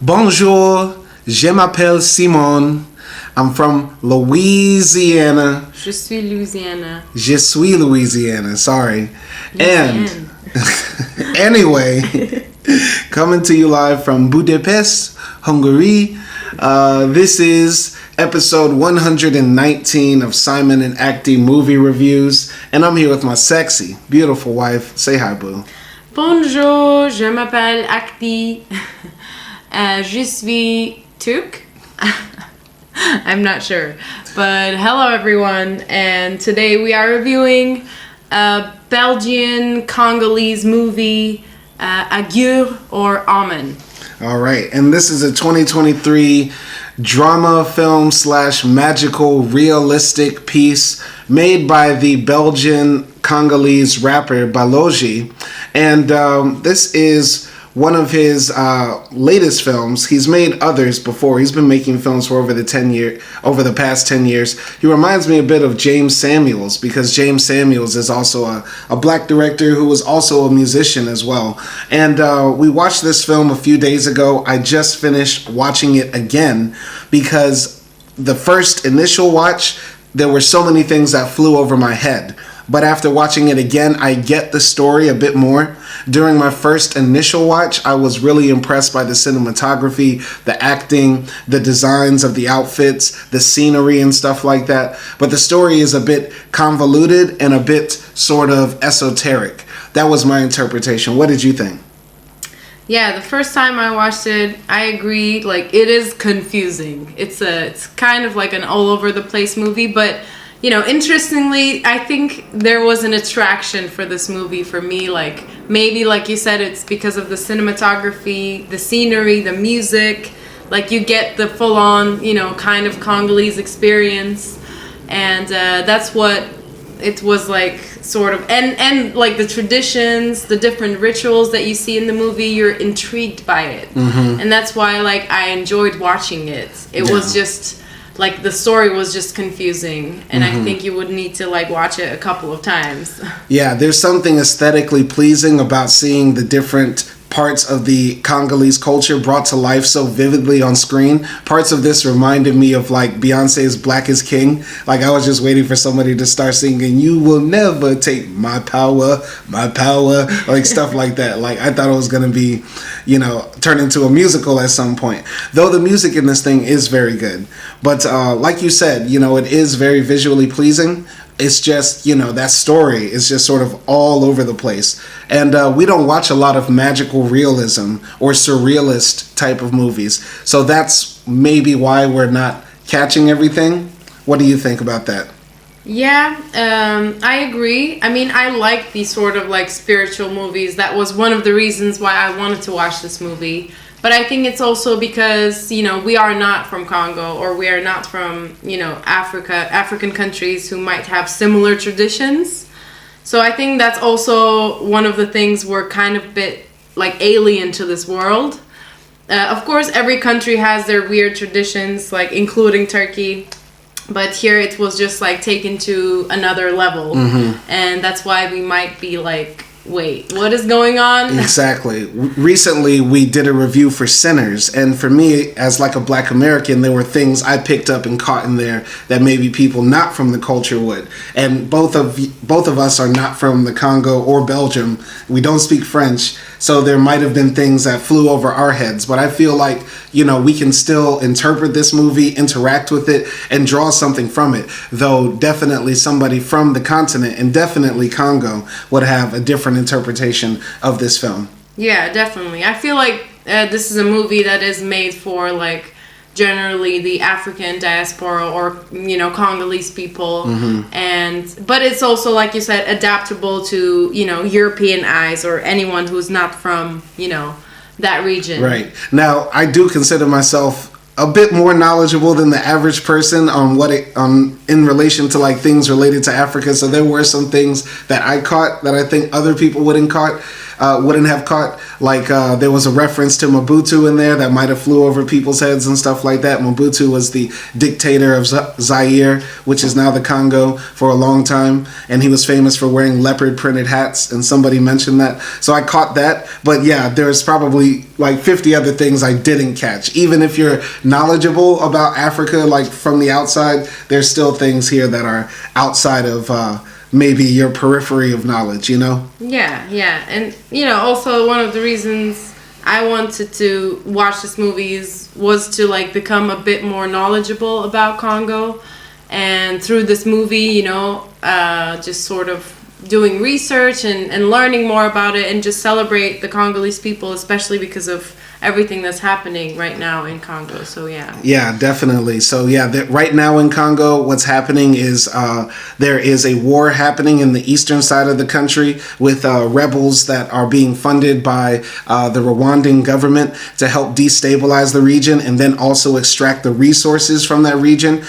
Bonjour, je m'appelle Simon. I'm from Louisiana. Je suis Louisiana. Je suis Louisiana, sorry. And anyway, coming to you live from Budapest, Hungary. This is episode 119 of Simon and AKDI movie reviews. And I'm here with my sexy, beautiful wife. Say hi, boo. Bonjour, je m'appelle AKDI. Je suis Turk. I'm not sure. But hello everyone, and today we are reviewing a Belgian-Congolese movie, AKDI or Omen. Alright, and this is a 2023 drama film / magical realistic piece made by the Belgian-Congolese rapper Baloji. And this is one of his latest films. He's made others before. He's been making films for over the past 10 years. He reminds me a bit of James Samuels, because James Samuels is also a black director who was also a musician as well. And we watched this film a few days ago. I just finished watching it again because the first initial watch, there were so many things that flew over my head. But after watching it again, I get the story a bit more. During my first initial watch, I was really impressed by the cinematography, the acting, the designs of the outfits, the scenery and stuff like that. But the story is a bit convoluted and a bit sort of esoteric. That was my interpretation. What did you think? Yeah, the first time I watched it, I agree. Like, it is confusing. It's kind of like an all over the place movie, but you know, interestingly, I think there was an attraction for this movie for me. Like, maybe, like you said, it's because of the cinematography, the scenery, the music. Like, you get the full-on, you know, kind of Congolese experience. And that's what it was like, sort of. And like, the traditions, the different rituals that you see in the movie, you're intrigued by it. Mm-hmm. And that's why, like, I enjoyed watching it. It was just... like, the story was just confusing, and I think you would need to, like, watch it a couple of times. Yeah, there's something aesthetically pleasing about seeing the different parts of the Congolese culture brought to life so vividly on screen. Parts of this reminded me of, like, Beyonce's Black is King. Like, I was just waiting for somebody to start singing, "You will never take my power," like stuff like that. Like, I thought it was going to be, you know, turn into a musical at some point. Though the music in this thing is very good. But like you said, you know, it is very visually pleasing. It's just, you know, that story is just sort of all over the place. And we don't watch a lot of magical realism or surrealist type of movies. So that's maybe why we're not catching everything. What do you think about that? Yeah, I agree. I mean, I like these sort of like spiritual movies. That was one of the reasons why I wanted to watch this movie. But I think it's also because, you know, we are not from Congo, or we are not from, you know, African countries who might have similar traditions. So I think that's also one of the things we're kind of a bit like alien to this world. Of course, every country has their weird traditions, like including Turkey. But here it was just like taken to another level. Mm-hmm. And that's why we might be like, wait, what is going on? Exactly. Recently, we did a review for Sinners, and for me, as like a Black American, there were things I picked up and caught in there that maybe people not from the culture would. And both of us are not from the Congo or Belgium. We don't speak French, so there might have been things that flew over our heads. But I feel like, you know, we can still interpret this movie, interact with it, and draw something from it. Though definitely somebody from the continent, and definitely Congo, would have a different interpretation of this film. Yeah, definitely. I feel like this is a movie that is made for, like, generally the African diaspora, or, you know, Congolese people. Mm-hmm. But it's also, like you said, adaptable to, you know, European eyes, or anyone who's not from, you know, that region. Right. Now, I do consider myself a bit more knowledgeable than the average person on in relation to like things related to Africa. So there were some things that I caught that I think other people wouldn't caught. wouldn't have caught. Like there was a reference to Mobutu in there that might have flew over people's heads and stuff like that. Mobutu was the dictator of Zaire, which is now the Congo, for a long time, and he was famous for wearing leopard printed hats, and somebody mentioned that, so I caught that. But yeah, there's probably like 50 other things I didn't catch. Even if you're knowledgeable about Africa, like from the outside, there's still things here that are outside of maybe your periphery of knowledge, you know? Yeah. And, also one of the reasons I wanted to watch this movie was to, like, become a bit more knowledgeable about Congo. And through this movie, just sort of doing research and learning more about it and just celebrate the Congolese people, especially because of everything that's happening right now in Congo. So yeah, definitely. So yeah, right now in Congo, what's happening is there is a war happening in the eastern side of the country with rebels that are being funded by the Rwandan government to help destabilize the region and then also extract the resources from that region.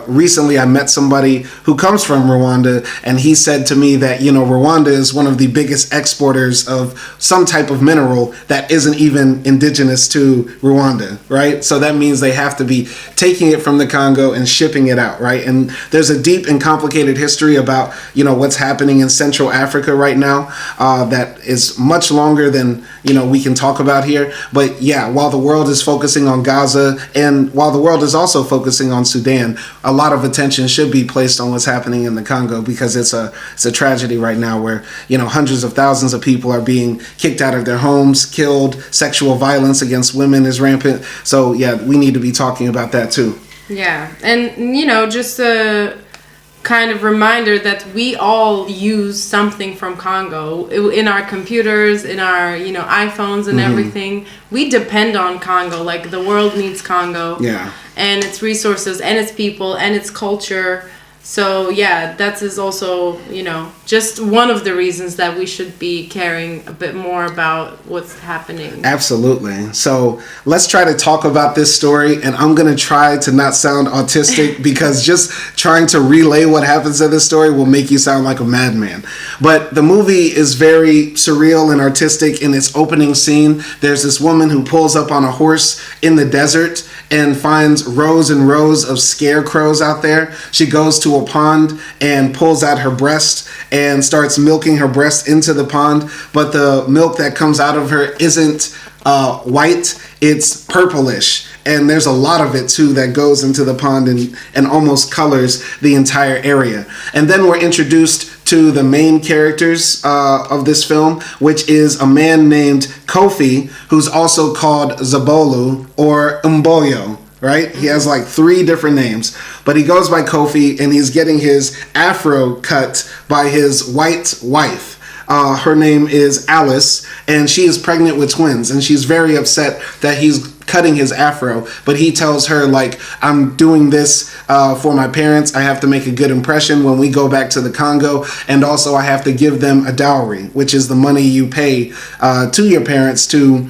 Recently I met somebody who comes from Rwanda, and he said to me that Rwanda is one of the biggest exporters of some type of mineral that isn't even indigenous to Rwanda, right? So that means they have to be taking it from the Congo and shipping it out, right? And there's a deep and complicated history about, what's happening in Central Africa right now that is much longer than, we can talk about here. But yeah, while the world is focusing on Gaza and while the world is also focusing on Sudan, a lot of attention should be placed on what's happening in the Congo, because it's a tragedy right now where, hundreds of thousands of people are being kicked out of their homes, killed, sexual violence against women is rampant. So yeah, we need to be talking about that too. Yeah, and just a kind of reminder that we all use something from Congo in our computers, in our iPhones and everything. We depend on Congo. Like, the world needs Congo. Yeah. And its resources and its people and its culture. So yeah, that is also, just one of the reasons that we should be caring a bit more about what's happening. Absolutely. So let's try to talk about this story, and I'm going to try to not sound autistic because just trying to relay what happens in this story will make you sound like a madman. But the movie is very surreal and artistic. In its opening scene, there's this woman who pulls up on a horse in the desert and finds rows and rows of scarecrows out there. She goes to a pond and pulls out her breast and starts milking her breast into the pond, but the milk that comes out of her isn't white, it's purplish, and there's a lot of it too that goes into the pond and almost colors the entire area. And then we're introduced to the main characters of this film, which is a man named Koffi, who's also called Zabolo or Umboyo. Right? He has like 3 different names, but he goes by Koffi, and he's getting his afro cut by his white wife. Her name is Alice, and she is pregnant with twins, and she's very upset that he's cutting his afro, but he tells her, like, I'm doing this for my parents. I have to make a good impression when we go back to the Congo, and also I have to give them a dowry, which is the money you pay to your parents to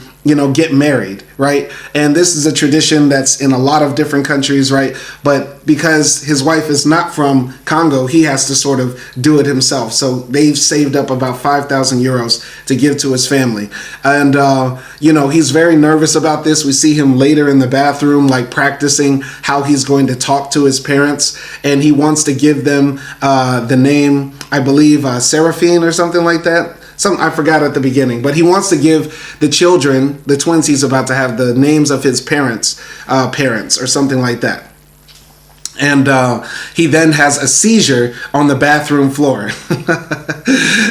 get married, right? And this is a tradition that's in a lot of different countries, right? But because his wife is not from Congo, he has to sort of do it himself. So they've saved up about 5,000 euros to give to his family. And, he's very nervous about this. We see him later in the bathroom, like practicing how he's going to talk to his parents. And he wants to give them the name, I believe, Seraphine or something like that. I forgot at the beginning, but he wants to give the children, the twins he's about to have, the names of his parents or something like that. And he then has a seizure on the bathroom floor.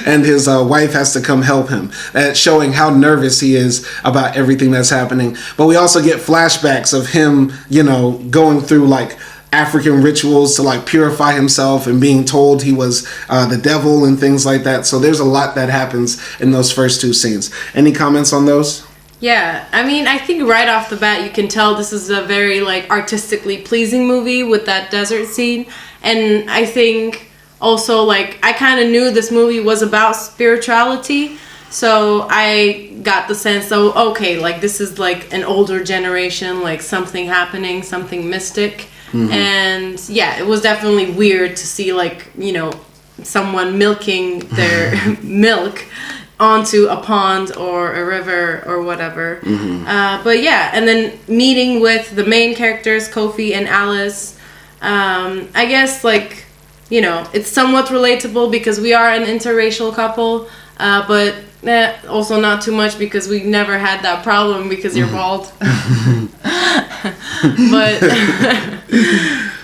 And his wife has to come help him, showing how nervous he is about everything that's happening. But we also get flashbacks of him, going through like African rituals to like purify himself and being told he was the devil and things like that. So there's a lot that happens in those first 2 scenes. Any comments on those? Yeah, I mean, I think right off the bat you can tell this is a very like artistically pleasing movie with that desert scene. And I think also like I kind of knew this movie was about spirituality. So I got the sense, okay, like this is like an older generation, like something happening, something mystic. Mm-hmm. And yeah, it was definitely weird to see like, someone milking their milk onto a pond or a river or whatever. But yeah, and then meeting with the main characters, Koffi and Alice. I guess, like, you know, it's somewhat relatable because we are an interracial couple, but also not too much because we never had that problem because you're bald. But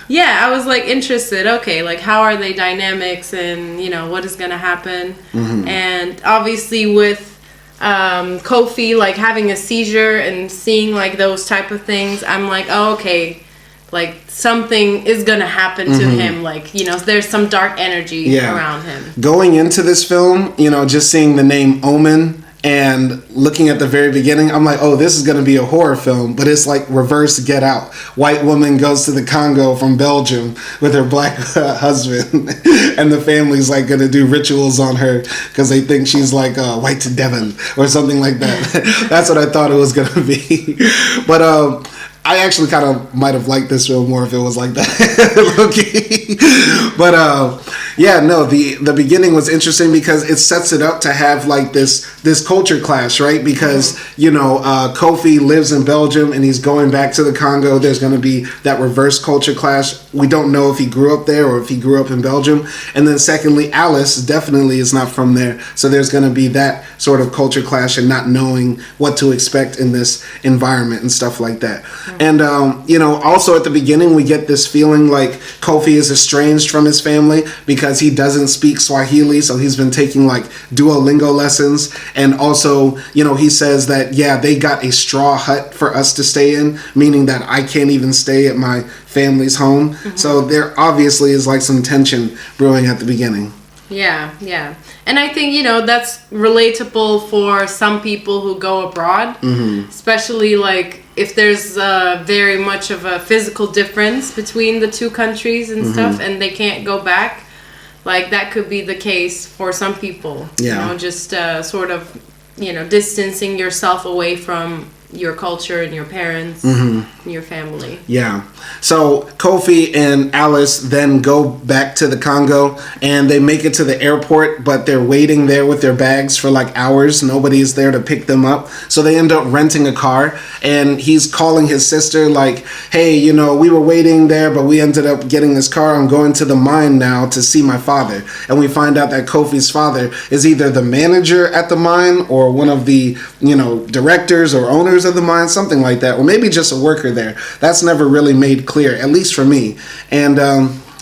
yeah, I was like interested. Okay, like how are they dynamics, and you know what is gonna happen, and obviously with Koffi like having a seizure and seeing like those type of things, I'm like, oh, okay, like something is gonna happen to him. Like, you know, there's some dark energy around him. Going into this film, you know, just seeing the name Omen and looking at the very beginning, I'm like, oh, this is going to be a horror film, but it's like reverse Get Out. White woman goes to the Congo from Belgium with her black husband, and the family's like going to do rituals on her because they think she's like white devil or something like that. That's what I thought it was going to be. But I actually kind of might have liked this film more if it was like that. Okay. But yeah, no, the beginning was interesting because it sets it up to have like this culture clash, right? Because, you know, Koffi lives in Belgium and he's going back to the Congo. There's going to be that reverse culture clash. We don't know if he grew up there or if he grew up in Belgium. And then secondly, Alice definitely is not from there. So there's going to be that sort of culture clash and not knowing what to expect in this environment and stuff like that. And, you know, also at the beginning, we get this feeling like Koffi is estranged from his family because he doesn't speak Swahili. So he's been taking like Duolingo lessons. And also, you know, he says that, yeah, they got a straw hut for us to stay in, meaning that I can't even stay at my family's home. So there obviously is like some tension brewing at the beginning. Yeah, yeah. And I think, you know, that's relatable for some people who go abroad, especially like if there's very much of a physical difference between the two countries and stuff, and they can't go back. Like that could be the case for some people. Yeah. You know, just sort of, you know, distancing yourself away from your culture and your parents and your family. Yeah. So Koffi and Alice then go back to the Congo and they make it to the airport, but they're waiting there with their bags for like hours. Nobody's there to pick them up. So they end up renting a car, and he's calling his sister like, hey, you know, we were waiting there, but we ended up getting this car. I'm going to the mine now to see my father. And we find out that Koffi's father is either the manager at the mine or one of the, you know, directors or owners of the mine, something like that, or maybe just a worker there. That's never really made clear, at least for me. And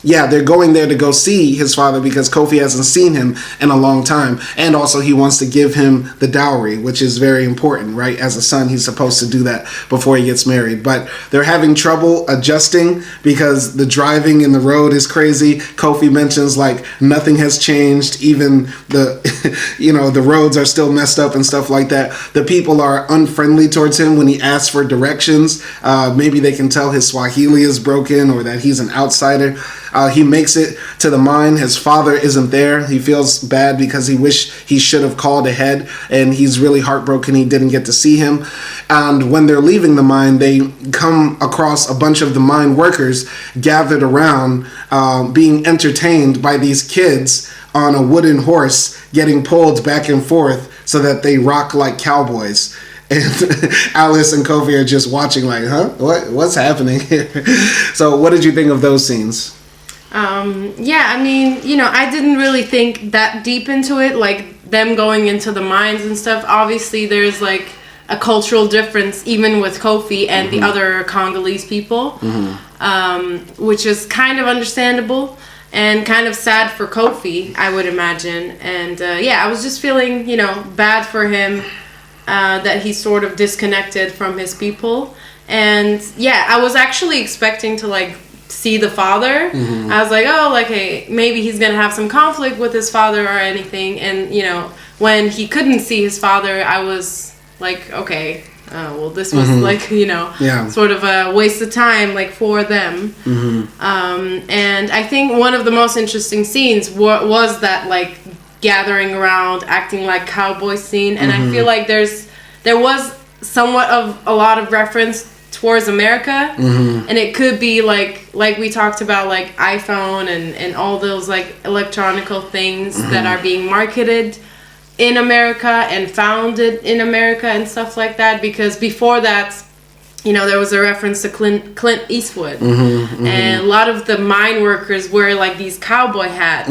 yeah, they're going there to go see his father because Koffi hasn't seen him in a long time. And also he wants to give him the dowry, which is very important, right? As a son, he's supposed to do that before he gets married. But they're having trouble adjusting because the driving in the road is crazy. Koffi mentions like nothing has changed. Even the, you know, the roads are still messed up and stuff like that. The people are unfriendly towards him when he asks for directions. Maybe they can tell his Swahili is broken or that he's an outsider. He makes it to the mine. His father isn't there. He feels bad because he wished he should have called ahead, and he's really heartbroken he didn't get to see him. And when they're leaving the mine, they come across a bunch of the mine workers gathered around, being entertained by these kids on a wooden horse getting pulled back and forth so that they rock like cowboys. And Alice and Koffi are just watching like, huh? What's happening here? So what did you think of those scenes? Yeah, I mean, you know, I didn't really think that deep into it, like them going into the mines and stuff. Obviously, there's like a cultural difference even with Koffi and the other Congolese people, which is kind of understandable and kind of sad for Koffi, I would imagine. And yeah, I was just feeling, you know, bad for him that he's sort of disconnected from his people. And yeah, I was actually expecting to like see the father. I was like, oh, like, hey, maybe he's gonna have some conflict with his father or anything. And you know, when he couldn't see his father, I was like, okay, well, this was like, you know, sort of a waste of time, like for them. And I think one of the most interesting scenes was that like gathering around, acting like cowboy scene. And I feel like there was somewhat of a lot of reference towards America, and it could be like we talked about, like iPhone and all those like electronical things that are being marketed in America and founded in America and stuff like that, because before that, you know, there was a reference to Clint Eastwood, and a lot of the mine workers wear like these cowboy hats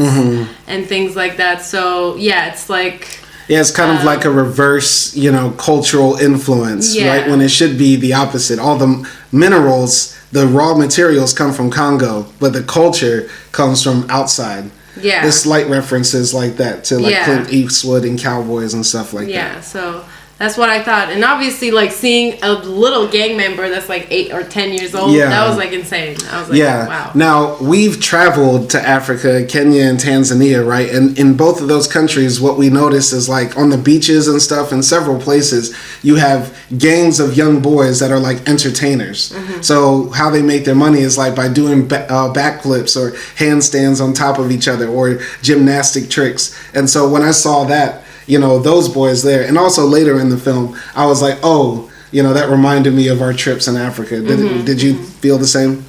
and things like that. So yeah, it's like, yeah, it's kind of like a reverse, you know, cultural influence, right? When it should be the opposite. All the minerals, the raw materials come from Congo, but the culture comes from outside. Yeah. There's slight references like that to like Clint Eastwood and cowboys and stuff like that. Yeah, so that's what I thought. And obviously, like, seeing a little gang member that's like 8 or 10 years old, that was like insane. I was like, wow. Now, we've traveled to Africa, Kenya and Tanzania, right? And in both of those countries, what we notice is like on the beaches and stuff in several places, you have gangs of young boys that are like entertainers. So how they make their money is like by doing backflips or handstands on top of each other or gymnastic tricks. And so when I saw that, you know, those boys there, and also later in the film, I was like, oh, you know, that reminded me of our trips in Africa. Did you feel the same?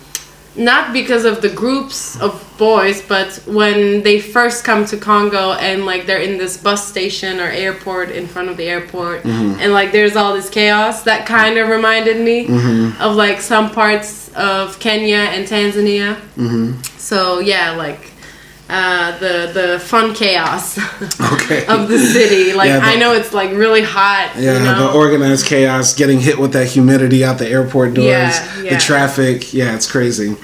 Not because of the groups of boys, but when they first come to Congo and like they're in this bus station or airport, in front of the airport, and like there's all this chaos, that kind of reminded me of like some parts of Kenya and Tanzania. So yeah, like the fun chaos of the city. Like, I know it's like really hot. Yeah, you know? The organized chaos, getting hit with that humidity out the airport doors, the traffic. Yeah, it's crazy.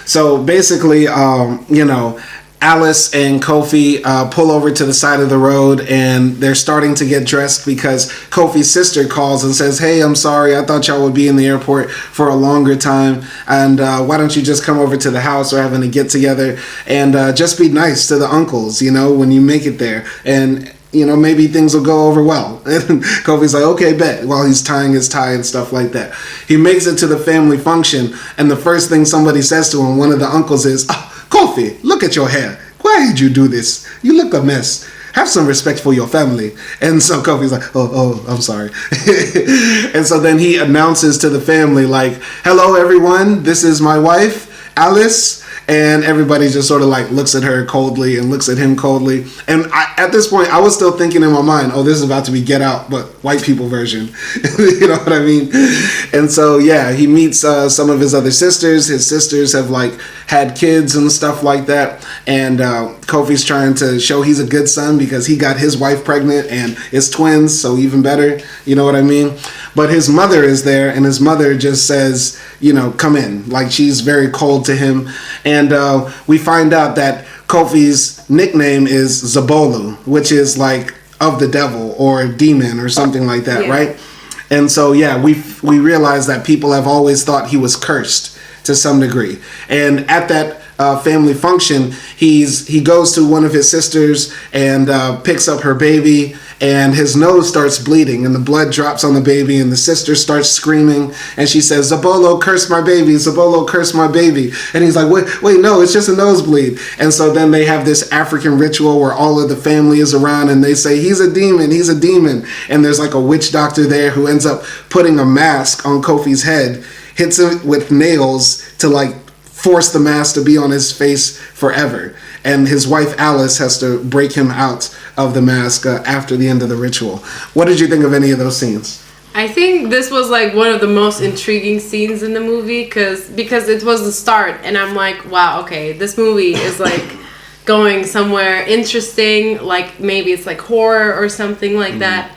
So basically, you know, Alice and Koffi pull over to the side of the road, and they're starting to get dressed because Koffi's sister calls and says, hey, I'm sorry, I thought y'all would be in the airport for a longer time, and why don't you just come over to the house? We're having a get together, and just be nice to the uncles, you know, when you make it there, and you know, maybe things will go over well. And Koffi's like, okay, bet, while he's tying his tie and stuff like that. He makes it to the family function, and the first thing somebody says to him, one of the uncles, is, Koffi, look at your hair. Why did you do this? You look a mess. Have some respect for your family. And so Koffi's like, oh, I'm sorry. And so then he announces to the family, like, hello, everyone. This is my wife, Alice. And everybody just sort of like looks at her coldly and looks at him coldly. And at this point, I was still thinking in my mind, oh, this is about to be Get Out, but white people version. You know what I mean? And so, yeah, he meets some of his other sisters. His sisters have like had kids and stuff like that. And Koffi's trying to show he's a good son because he got his wife pregnant and it's twins, so even better. You know what I mean? But his mother is there, and his mother just says, you know, come in. Like, she's very cold to him. And we find out that Koffi's nickname is Zabolo, which is like of the devil or demon or something like that, right? And so, yeah, we realize that people have always thought he was cursed to some degree. And at that family function, he goes to one of his sisters and picks up her baby, and his nose starts bleeding and the blood drops on the baby, and the sister starts screaming and she says, Zabolo, curse my baby, Zabolo, curse my baby. And he's like, wait, no, it's just a nosebleed. And so then they have this African ritual where all of the family is around and they say, he's a demon. And there's like a witch doctor there who ends up putting a mask on Koffi's head, hits him with nails to like force the mask to be on his face forever. And his wife Alice has to break him out of the mask after the end of the ritual. What did you think of any of those scenes? I think this was like one of the most intriguing scenes in the movie because it was the start, and I'm like, wow, okay, this movie is like going somewhere interesting, like maybe it's like horror or something like that.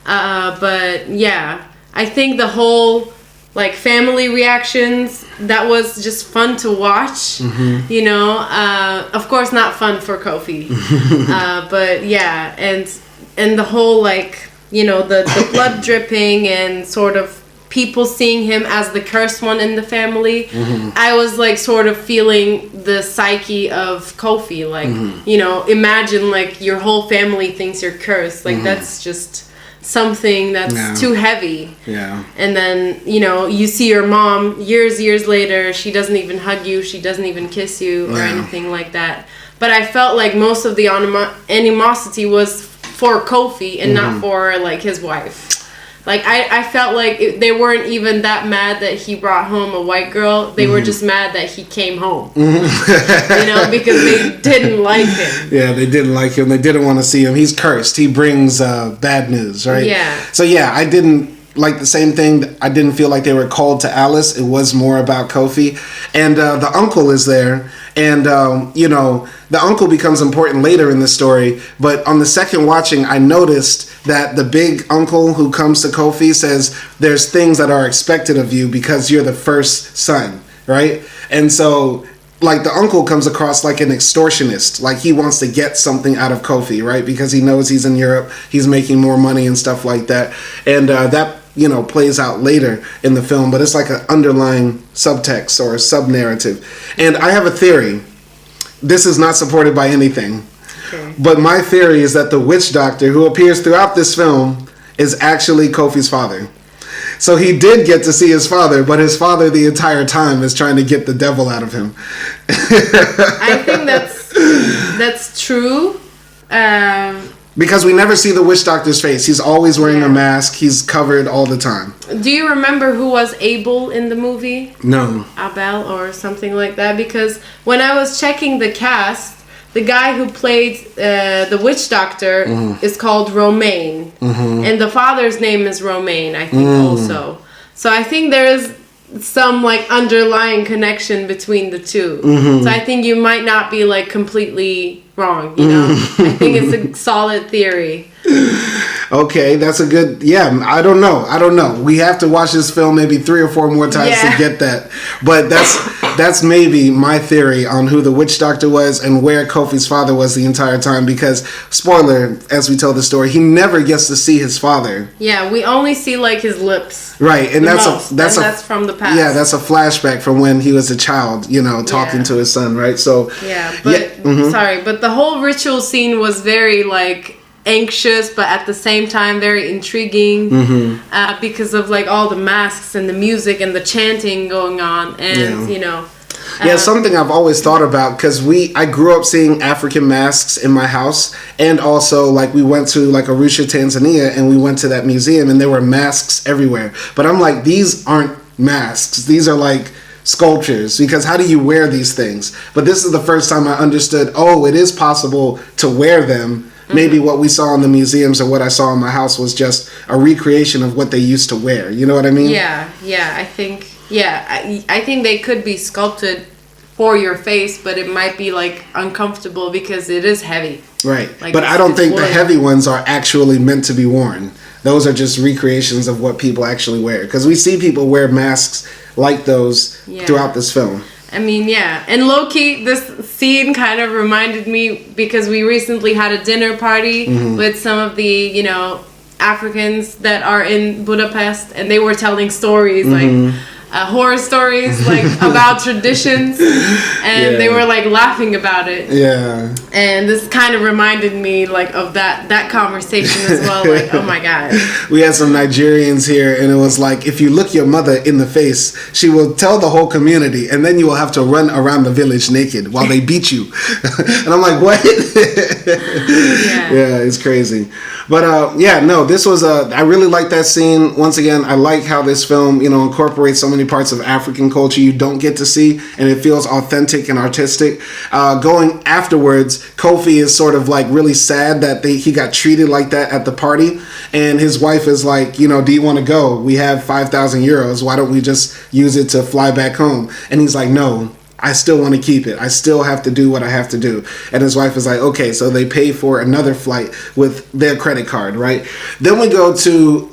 But yeah, I think the whole like family reactions, that was just fun to watch. You know, of course not fun for Koffi, but yeah, and the whole like, you know, the blood dripping and sort of people seeing him as the cursed one in the family. I was like sort of feeling the psyche of Koffi, like, you know, imagine like your whole family thinks you're cursed, like that's just something that's too heavy. And then, you know, you see your mom years later, she doesn't even hug you, she doesn't even kiss you or anything like that. But I felt like most of the animosity was for Koffi and not for like his wife. Like, I felt like they weren't even that mad that he brought home a white girl. They were just mad that he came home. You know, because they didn't like him. Yeah, they didn't like him. They didn't want to see him. He's cursed. He brings bad news, right? Yeah. So, yeah, I didn't like the same thing. I didn't feel like they were called to Alice. It was more about Koffi. And the uncle is there. And, you know, the uncle becomes important later in the story. But on the second watching, I noticed that the big uncle who comes to Koffi says there's things that are expected of you because you're the first son, right? And so, like, the uncle comes across like an extortionist. Like, he wants to get something out of Koffi, right? Because he knows he's in Europe. He's making more money and stuff like that. And that, you know, plays out later in the film, but it's like an underlying subtext or a sub-narrative. And I have a theory. This is not supported by anything. Okay. But my theory is that the witch doctor who appears throughout this film is actually Koffi's father. So he did get to see his father, but his father the entire time is trying to get the devil out of him. I think that's true. Because we never see the witch doctor's face. He's always wearing a mask. He's covered all the time. Do you remember who was Abel in the movie? No. Abel or something like that? Because when I was checking the cast, the guy who played the witch doctor is called Romain. And the father's name is Romain, I think, also. So I think there is some like underlying connection between the two. So I think you might not be like completely wrong, you know? I think it's a solid theory. Okay, that's a good... Yeah, I don't know. We have to watch this film maybe 3 or 4 more times to get that. But that's maybe my theory on who the witch doctor was and where Koffi's father was the entire time. Because, spoiler, as we tell the story, he never gets to see his father. Yeah, we only see like his lips. Right, and that's from the past. Yeah, that's a flashback from when he was a child, you know, talking to his son, right? So... Yeah, but... Sorry, but the whole ritual scene was very, like... anxious, but at the same time very intriguing because of like all the masks and the music and the chanting going on, and you know, something I've always thought about, because I grew up seeing African masks in my house, and also like we went to like Arusha, Tanzania, and we went to that museum and there were masks everywhere, but I'm like, these aren't masks, these are like sculptures, because how do you wear these things? But this is the first time I understood, oh, it is possible to wear them. Maybe what we saw in the museums or what I saw in my house was just a recreation of what they used to wear. You know what I mean? Yeah. I think they could be sculpted for your face, but it might be like uncomfortable because it is heavy. Right. Like, but I don't think the heavy ones are actually meant to be worn. Those are just recreations of what people actually wear. Because we see people wear masks like those throughout this film. I mean, yeah. And low-key, this scene kind of reminded me, because we recently had a dinner party with some of the, you know, Africans that are in Budapest, and they were telling stories, like horror stories, like about traditions, and they were like laughing about it. Yeah. And this kind of reminded me like of that conversation as well. Like, oh my God. We had some Nigerians here, and it was like, if you look your mother in the face, she will tell the whole community, and then you will have to run around the village naked while they beat you. And I'm like, what? Yeah, it's crazy. But this was I really like that scene. Once again, I like how this film, you know, incorporates so many parts of African culture you don't get to see, and it feels authentic and artistic. Going afterwards, Koffi is sort of like really sad that he got treated like that at the party, and his wife is like, you know, do you want to go? We have 5,000 euros. Why don't we just use it to fly back home? And he's like, no, I still want to keep it. I still have to do what I have to do. And his wife is like, okay, so they pay for another flight with their credit card, right? Then we go to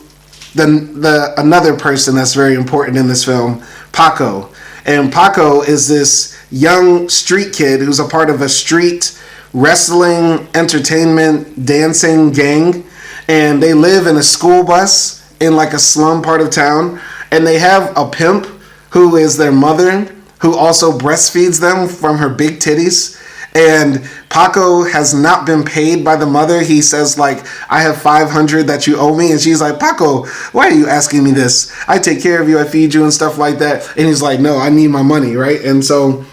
the another person that's very important in this film, Paco. And Paco is this young street kid who's a part of a street wrestling, entertainment, dancing gang. And they live in a school bus in like a slum part of town. And they have a pimp who is their mother, who also breastfeeds them from her big titties. And Paco has not been paid by the mother. He says, like, I have 500 that you owe me. And she's like, Paco, why are you asking me this? I take care of you, I feed you and stuff like that. And he's like, no, I need my money, right? And so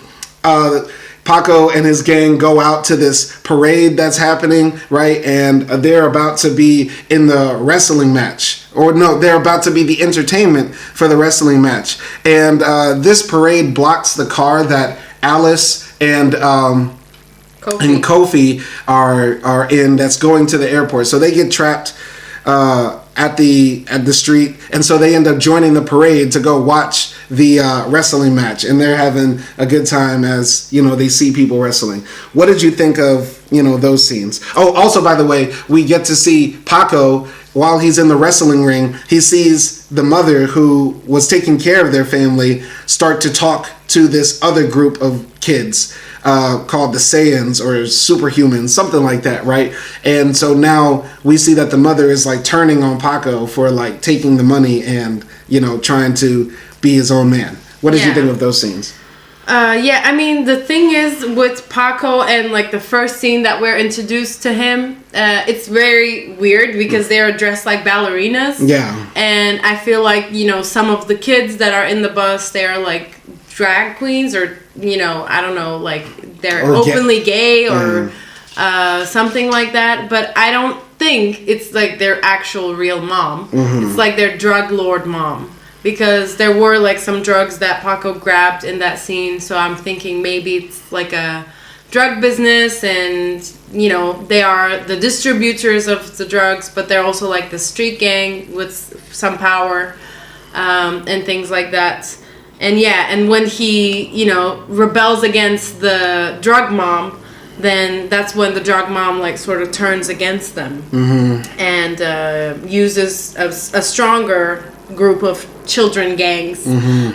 Paco and his gang go out to this parade that's happening, right? And they're about to be in the wrestling match. Or no, they're about to be the entertainment for the wrestling match. And this parade blocks the car that Alice and Koffi are in that's going to the airport. So they get trapped at the street, and so they end up joining the parade to go watch the wrestling match, and they're having a good time as they see people wrestling. What did you think of those scenes? Oh, also, by the way, we get to see Paco while he's in the wrestling ring. He sees the mother who was taking care of their family start to talk to this other group of kids called the Saiyans or superhumans, something like that, right? And so now we see that the mother is like turning on Paco for like taking the money and trying to be his own man. What did you think of those scenes? I mean, the thing is with Paco and like the first scene that we're introduced to him, it's very weird because they're dressed like ballerinas. Yeah. And I feel like, some of the kids that are in the bus, they're like drag queens or, I don't know, like they're openly gay or something like that. But I don't think it's like their actual real mom. Mm-hmm. It's like their drug lord mom. Because there were like some drugs that Paco grabbed in that scene, so I'm thinking maybe it's like a drug business, and they are the distributors of the drugs, but they're also like the street gang with some power and things like that. And when he rebels against the drug mom, then that's when the drug mom like sort of turns against them and uses a stronger group of children gangs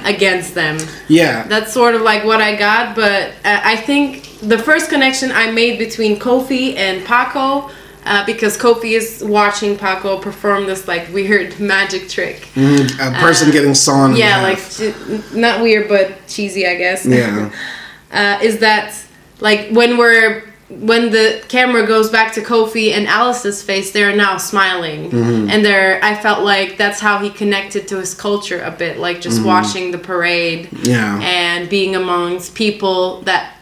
against them. Yeah. That's sort of like what I got, but I think the first connection I made between Koffi and Paco, because Koffi is watching Paco perform this like weird magic trick. A person getting sawn in half. Like not weird but cheesy, I guess. Yeah. Is that like when the camera goes back to Koffi and Alice's face, they're now smiling. And I felt like that's how he connected to his culture a bit, like just watching the parade and being amongst people that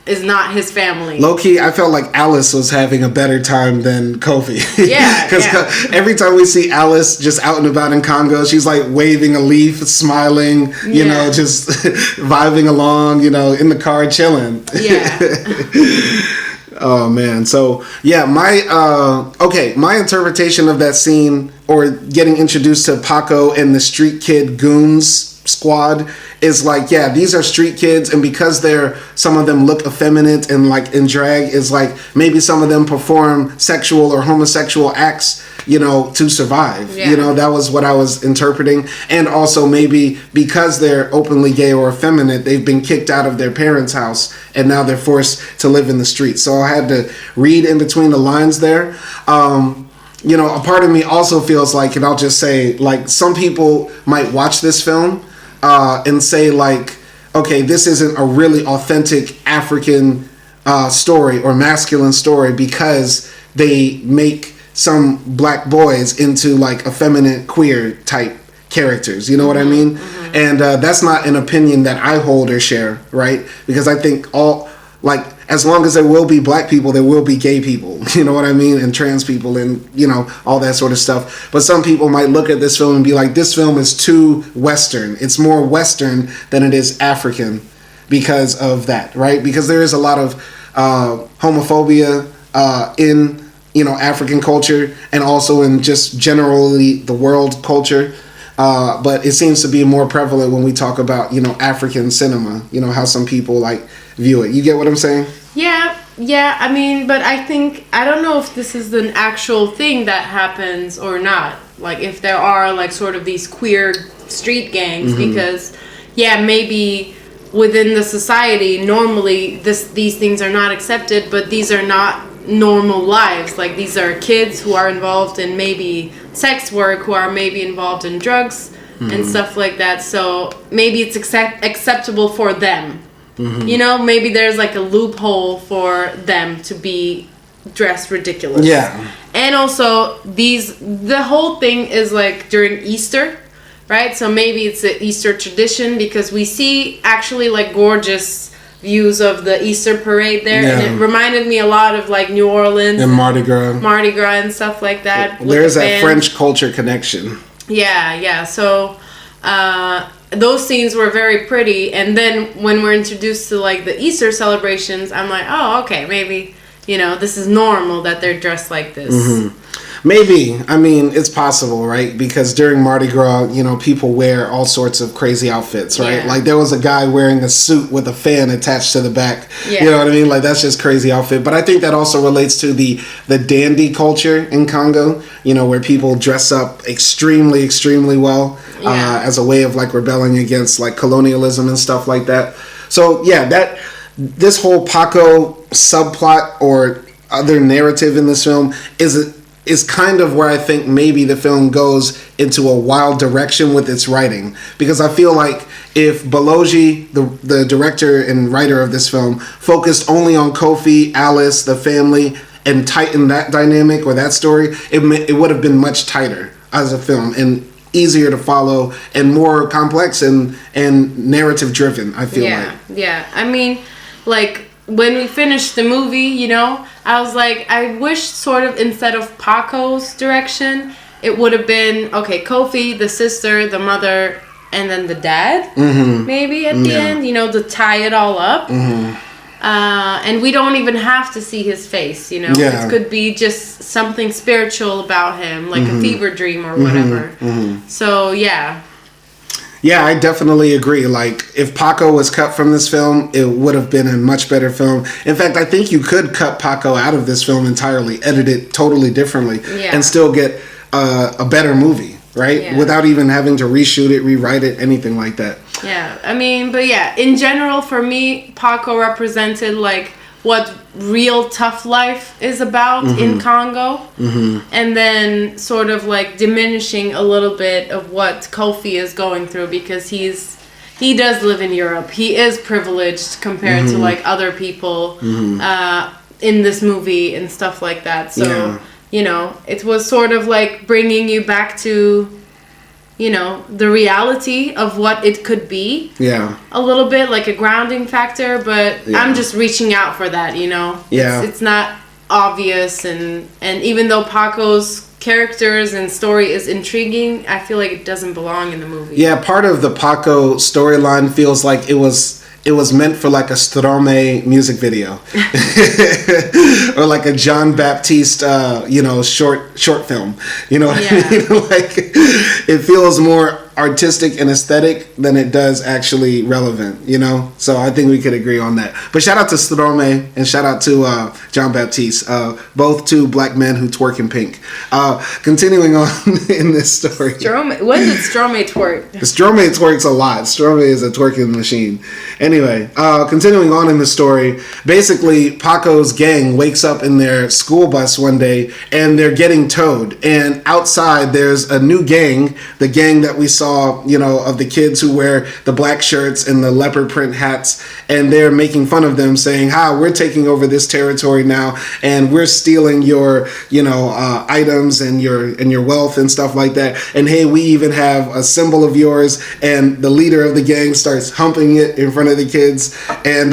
is not his family. Low-key, I felt like Alice was having a better time than Koffi. Yeah. Because every time we see Alice just out and about in Congo, she's like waving a leaf, smiling, just vibing along, in the car, chilling. Yeah. Oh man, so yeah, my interpretation of that scene or getting introduced to Paco and the street kid goons squad is like, these are street kids, and because some of them look effeminate and like in drag, is like maybe some of them perform sexual or homosexual acts, to survive. That was what I was interpreting. And also maybe because they're openly gay or effeminate, they've been kicked out of their parents' house and now they're forced to live in the streets. So I had to read in between the lines there. A part of me also feels like, and I'll just say, like, some people might watch this film and say, like, okay, this isn't a really authentic African story or masculine story because they make some black boys into, like, effeminate queer type characters. You know what I mean? And that's not an opinion that I hold or share, right? Because I think as long as there will be black people, there will be gay people, you know what I mean? And trans people and, all that sort of stuff. But some people might look at this film and be like, this film is too Western. It's more Western than it is African because of that, right? Because there is a lot of homophobia in, African culture and also in just generally the world culture. But it seems to be more prevalent when we talk about, African cinema, how some people like view it. You get what I'm saying? Yeah. I mean, but I don't know if this is an actual thing that happens or not. Like if there are like sort of these queer street gangs, because maybe within the society, normally these things are not accepted, but these are not normal lives. Like these are kids who are involved in maybe sex work, who are maybe involved in drugs and stuff like that. So maybe it's acceptable for them. Maybe there's like a loophole for them to be dressed ridiculous. Yeah. And also the whole thing is like during Easter, right? So maybe it's an Easter tradition because we see actually like gorgeous views of the Easter parade there, Yeah. and it reminded me a lot of like New Orleans and Mardi Gras. Mardi Gras and stuff like that. There's that French culture connection. Yeah. So those scenes were very pretty, and then when we're introduced to like the Easter celebrations, I'm like, oh, okay, maybe this is normal that they're dressed like this. Mm-hmm. Maybe. I mean, it's possible, right? Because during Mardi Gras, people wear all sorts of crazy outfits, right? Yeah. Like there was a guy wearing a suit with a fan attached to the back. Yeah. You know what I mean? Like that's just crazy outfit. But I think that also relates to the dandy culture in Congo, where people dress up extremely, extremely well as a way of like rebelling against like colonialism and stuff like that. So yeah, this whole Paco subplot or other narrative in this film is kind of where I think maybe the film goes into a wild direction with its writing. Because I feel like if Baloji, the director and writer of this film, focused only on Koffi, Alice, the family, and tightened that dynamic or that story, it would have been much tighter as a film and easier to follow and more complex and narrative driven, I feel like. Yeah. I mean, like, when we finished the movie, I was like, I wish sort of instead of Paco's direction, it would have been, okay, Koffi, the sister, the mother, and then the dad, maybe at the end, to tie it all up. And we don't even have to see his face, It could be just something spiritual about him, like a fever dream or whatever. So, yeah. Yeah, I definitely agree. Like, if Paco was cut from this film, it would have been a much better film. In fact, I think you could cut Paco out of this film entirely, edit it totally differently, and still get a better movie, right? Yeah. Without even having to reshoot it, rewrite it, anything like that. Yeah, I mean, but yeah, in general, for me, Paco represented, like, what real tough life is about in Congo, and then sort of like diminishing a little bit of what Koffi is going through, because he does live in Europe. He is privileged compared to like other people in this movie and stuff like that. So it was sort of like bringing you back to the reality of what it could be. Yeah. A little bit, like a grounding factor, but I'm just reaching out for that, Yeah. It's not obvious, and even though Paco's characters and story is intriguing, I feel like it doesn't belong in the movie. Yeah, part of the Paco storyline feels like it was meant for like a Strome music video or like a John Baptiste short film, what I mean? Like, it feels more artistic and aesthetic than it does actually relevant, so I think we could agree on that. But shout out to Strome and shout out to John Baptiste, both two black men who twerk in pink. Continuing on in this story, when did Strome twerk? Strome twerks a lot. Strome is a twerking machine. Anyway, continuing on in the story, basically Paco's gang wakes up in their school bus one day and they're getting towed, and outside there's a new gang, the gang that we saw of the kids who wear the black shirts and the leopard print hats, and they're making fun of them, saying, we're taking over this territory now and we're stealing your items and your wealth and stuff like that, and hey, we even have a symbol of yours. And the leader of the gang starts humping it in front of the kids, and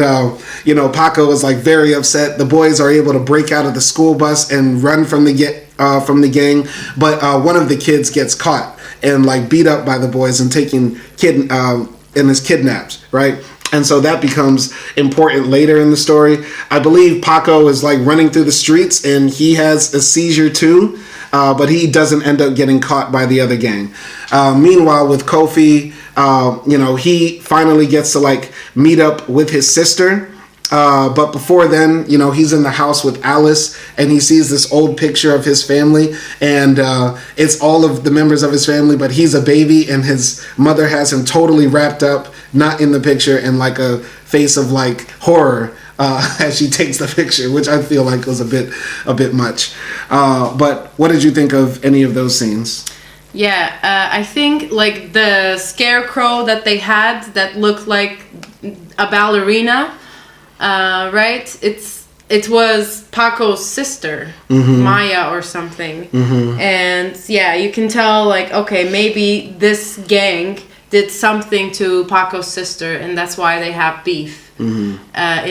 Paco is like very upset. The boys are able to break out of the school bus and run from the gang, but one of the kids gets caught and like beat up by the boys and and is kidnapped, right? And so that becomes important later in the story. I believe Paco is like running through the streets and he has a seizure too, but he doesn't end up getting caught by the other gang. Meanwhile, with Koffi, he finally gets to like meet up with his sister. But before then, he's in the house with Alice and he sees this old picture of his family, and it's all of the members of his family, but he's a baby and his mother has him totally wrapped up, not in the picture, in like a face of like horror as she takes the picture, which I feel like was a bit much. But what did you think of any of those scenes? Yeah, I think like the scarecrow that they had that looked like a ballerina, right? It was Paco's sister, Maya or something. And yeah, you can tell like, okay, maybe this gang did something to Paco's sister and that's why they have beef. in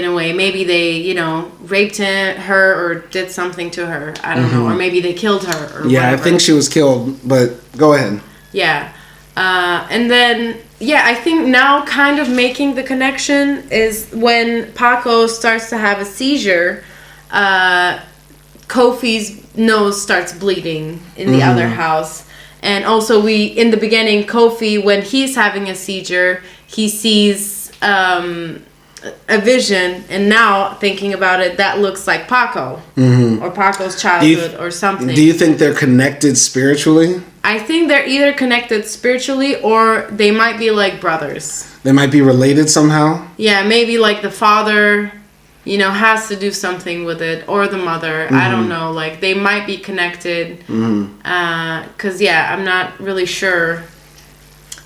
a way. Maybe they, raped her or did something to her. I don't know. Or maybe they killed her or whatever. I think she was killed, but go ahead. Yeah. And then, I think now kind of making the connection is when Paco starts to have a seizure, Koffi's nose starts bleeding in the other house. And also in the beginning, Koffi, when he's having a seizure, he sees a vision, and now thinking about it, that looks like Paco or Paco's childhood or something. Do you think they're connected spiritually? I think they're either connected spiritually or they might be like brothers. They might be related somehow? Yeah, maybe like the father, has to do something with it, or the mother. I don't know. Like, they might be connected. Because, I'm not really sure.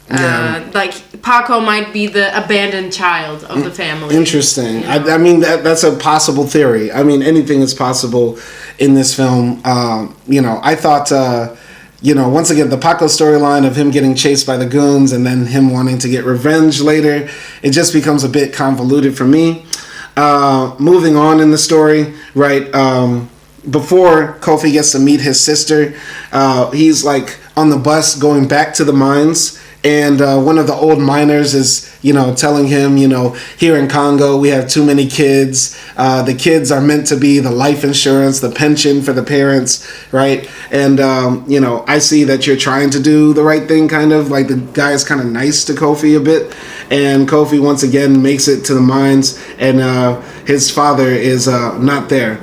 Like, Paco might be the abandoned child of the family. Interesting. I mean, that's a possible theory. I mean, anything is possible in this film. I thought... once again, the Paco storyline of him getting chased by the goons and then him wanting to get revenge later, it just becomes a bit convoluted for me. Moving on in the story, right, before Koffi gets to meet his sister, he's like on the bus going back to the mines, and one of the old miners is, telling him, here in Congo we have too many kids. The kids are meant to be the life insurance, the pension for the parents, right? And, I see that you're trying to do the right thing, kind of. Like, the guy is kind of nice to Koffi a bit. And Koffi, once again, makes it to the mines, and his father is not there.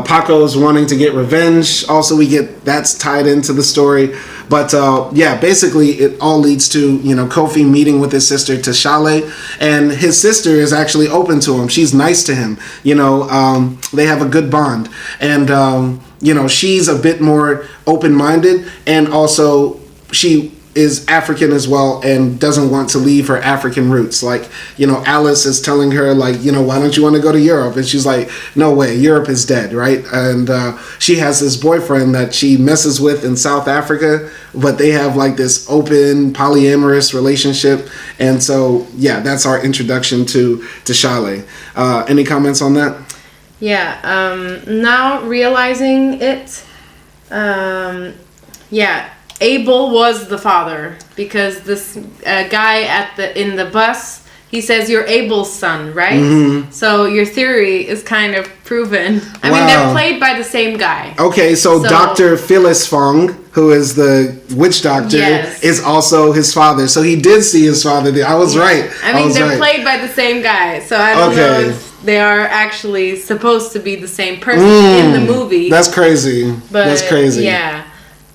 Paco's wanting to get revenge. Also, that's tied into the story. But, basically, it all leads to, Koffi meeting with his sister, T'Challa, and his sister is actually open to him. She's nice to him. They have a good bond. And, she's a bit more open-minded, and also she is African as well and doesn't want to leave her African roots. Like, Alice is telling her, like, why don't you want to go to Europe? And she's like, no way, Europe is dead, right? And she has this boyfriend that she messes with in South Africa, but they have like this open polyamorous relationship. And so, that's our introduction to T'Challa. Any comments on that? Yeah, now realizing it, Abel was the father, because this guy in the bus, he says, you're Abel's son, right? So your theory is kind of proven. I mean, they're played by the same guy. Okay, so Dr. Phyllis Fong, who is the witch doctor, is also his father. So he did see his father. I was right. I mean, they're played by the same guy. So I don't know if they are actually supposed to be the same person in the movie. That's crazy. That's crazy. Yeah.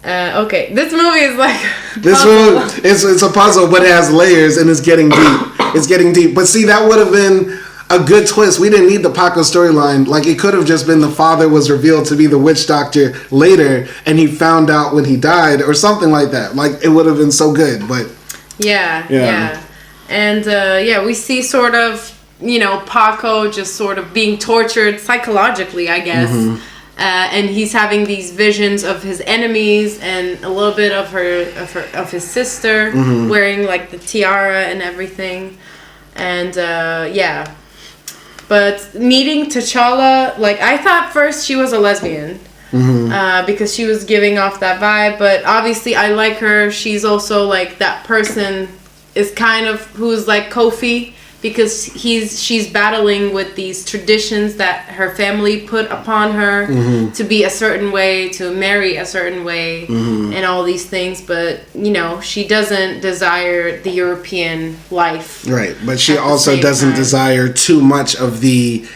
Okay, this movie is like it's a puzzle, but it has layers and it's getting deep. It's getting deep. But see, that would have been a good twist. We didn't need the Paco storyline. Like, it could have just been the father was revealed to be the witch doctor later, and he found out when he died, or something like that. Like, it would have been so good. But yeah. And we see sort of, Paco just sort of being tortured psychologically, I guess. And he's having these visions of his enemies and a little bit of his sister wearing like the tiara and everything. And but meeting T'Challa, like, I thought first she was a lesbian because she was giving off that vibe. But obviously I like her. She's also like that person is kind of who's like Koffi, because she's battling with these traditions that her family put upon her to be a certain way, to marry a certain way, and all these things. But, she doesn't desire the European life. Right, but she also doesn't desire too much of the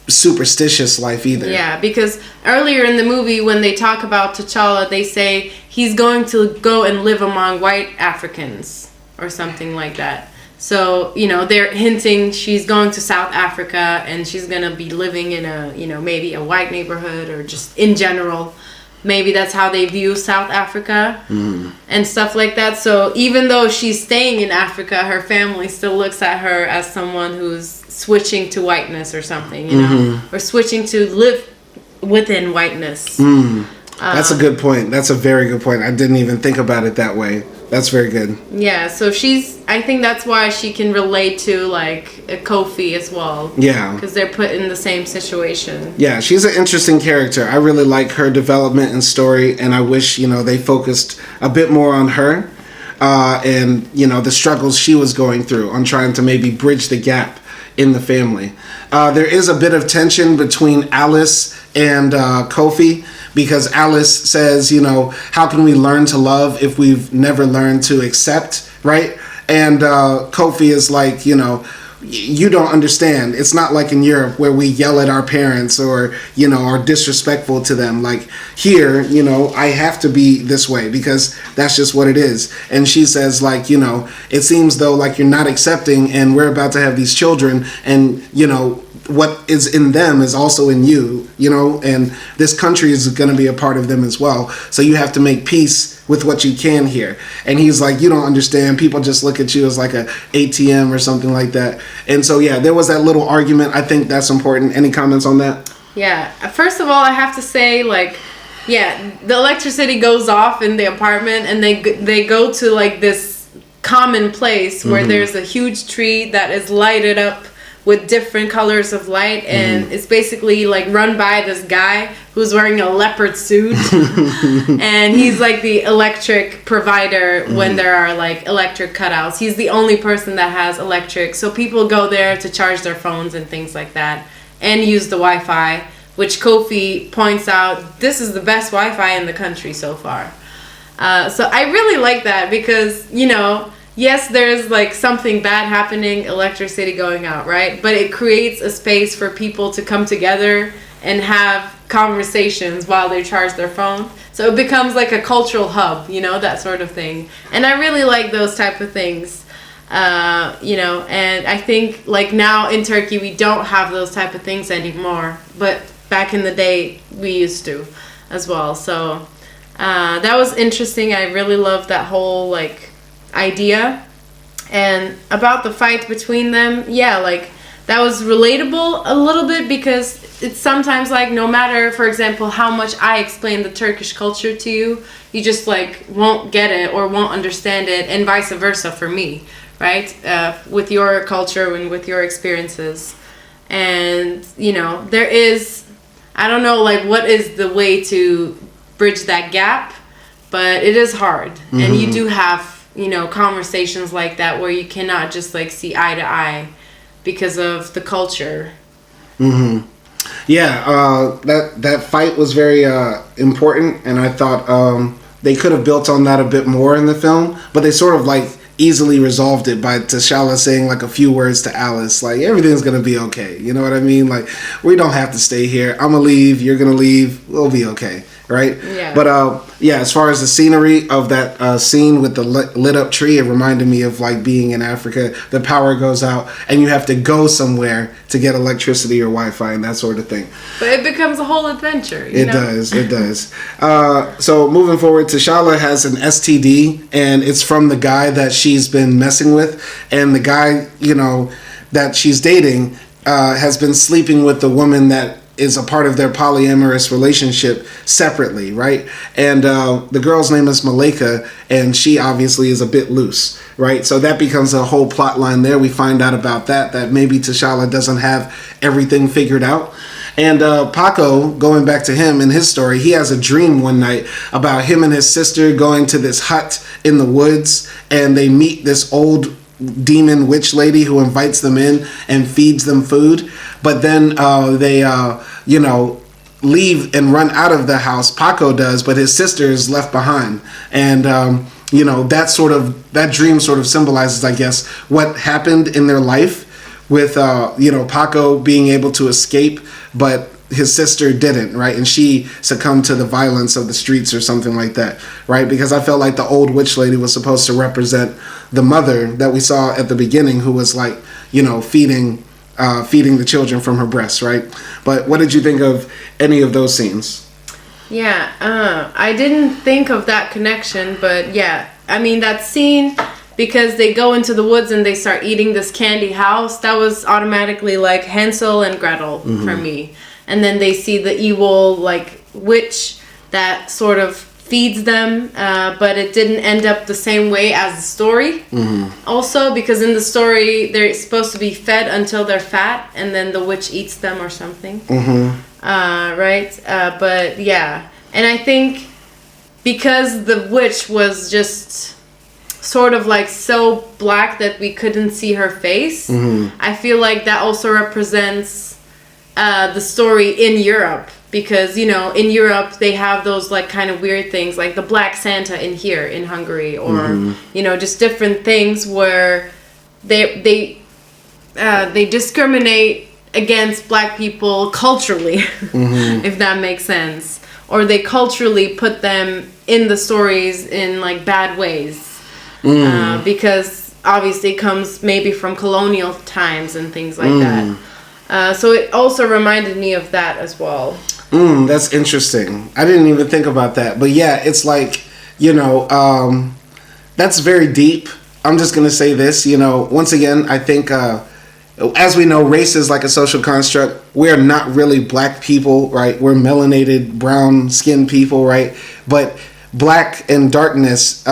superstitious life either. Yeah, because earlier in the movie when they talk about T'Challa, they say he's going to go and live among white Africans or something like that. So, they're hinting she's going to South Africa and she's going to be living in a, maybe a white neighborhood, or just in general. Maybe that's how they view South Africa and stuff like that. So even though she's staying in Africa, her family still looks at her as someone who's switching to whiteness or something, or switching to live within whiteness. That's a good point. That's a very good point. I didn't even think about it that way. That's very good. Yeah, so I think that's why she can relate to like a Koffi as well. Yeah. Because they're put in the same situation. Yeah, she's an interesting character. I really like her development and story, and I wish, they focused a bit more on her and, the struggles she was going through on trying to maybe bridge the gap in the family. There is a bit of tension between Alice and Koffi, because Alice says, how can we learn to love if we've never learned to accept, right? And Koffi is like, you don't understand. It's not like in Europe where we yell at our parents or, are disrespectful to them. Like here, I have to be this way because that's just what it is. And she says like, it seems though like you're not accepting and we're about to have these children and, what is in them is also in you, and this country is going to be a part of them as well. So you have to make peace with what you can here. And he's like, you don't understand. People just look at you as like a ATM or something like that. And so, yeah, there was that little argument. I think that's important. Any comments on that? Yeah. First of all, I have to say, like, yeah, the electricity goes off in the apartment and they go to like this common place where there's a huge tree that is lighted up with different colors of light, and it's basically like run by this guy who's wearing a leopard suit and he's like the electric provider when there are like electric cutouts. He's the only person that has electric, so people go there to charge their phones and things like that and use the Wi-Fi, which Koffi points out this is the best Wi-Fi in the country so far. So I really like that because, yes, there's like something bad happening, electricity going out, right? But it creates a space for people to come together and have conversations while they charge their phone. So it becomes like a cultural hub, that sort of thing. And I really like those type of things, and I think like now in Turkey, we don't have those type of things anymore. But back in the day, we used to as well. So that was interesting. I really loved that whole like idea. And about the fight between them, yeah, like that was relatable a little bit because it's sometimes like no matter, for example, how much I explain the Turkish culture to you, you just like won't get it or won't understand it, and vice versa for me, right? With your culture and with your experiences. And there is, I don't know like what is the way to bridge that gap, but it is hard. And you do have conversations like that where you cannot just like see eye to eye because of the culture. Yeah, that fight was very important, and I thought they could have built on that a bit more in the film, but they sort of like easily resolved it by T'Challa saying like a few words to Alice, like everything's gonna be okay. You know what I mean? Like we don't have to stay here. I'm gonna leave. You're gonna leave. We'll be okay. Right? Yeah. But as far as the scenery of that scene with the lit up tree, it reminded me of like being in Africa. The power goes out and you have to go somewhere to get electricity or Wi-Fi and that sort of thing. But it becomes a whole adventure. It does. So moving forward, T'Challa has an STD, and it's from the guy that she's been messing with, and the guy that she's dating has been sleeping with the woman that is a part of their polyamorous relationship separately, right? And the girl's name is Malika, and she obviously is a bit loose, right? So that becomes a whole plot line there. We find out about that maybe T'Challa doesn't have everything figured out. And Paco, going back to him and his story, he has a dream one night about him and his sister going to this hut in the woods, and they meet this old demon witch lady who invites them in and feeds them food, but then they leave and run out of the house. Paco does, but his sister is left behind, and that dream sort of symbolizes, I guess, what happened in their life with Paco being able to escape, but his sister didn't, right? And she succumbed to the violence of the streets or something like that, right? Because I felt like the old witch lady was supposed to represent the mother that we saw at the beginning, who was like, feeding the children from her breasts, right? But what did you think of any of those scenes? Yeah, I didn't think of that connection, but yeah, I mean that scene, because they go into the woods and they start eating this candy house, that was automatically like Hansel and Gretel for me. And then they see the evil like witch that sort of feeds them, but it didn't end up the same way as the story. Also, because in the story they're supposed to be fed until they're fat, and then the witch eats them or something. Right? But yeah, and I think because the witch was just sort of like so black that we couldn't see her face, I feel like that also represents the story in Europe. Because, you know, in Europe, they have those, like, kind of weird things, like the Black Santa in here, in Hungary, or, you know, just different things where they discriminate against black people culturally, if that makes sense. Or they culturally put them in the stories in, like, bad ways. Because, obviously, it comes maybe from colonial times and things like that. So it also reminded me of that as well. That's interesting. I didn't even think about that. But yeah, it's like, you know, that's very deep. I'm just going to say this, you know, once again, I think, as we know, race is like a social construct. We're not really black people, right? We're melanated, brown-skinned people, right? But black and darkness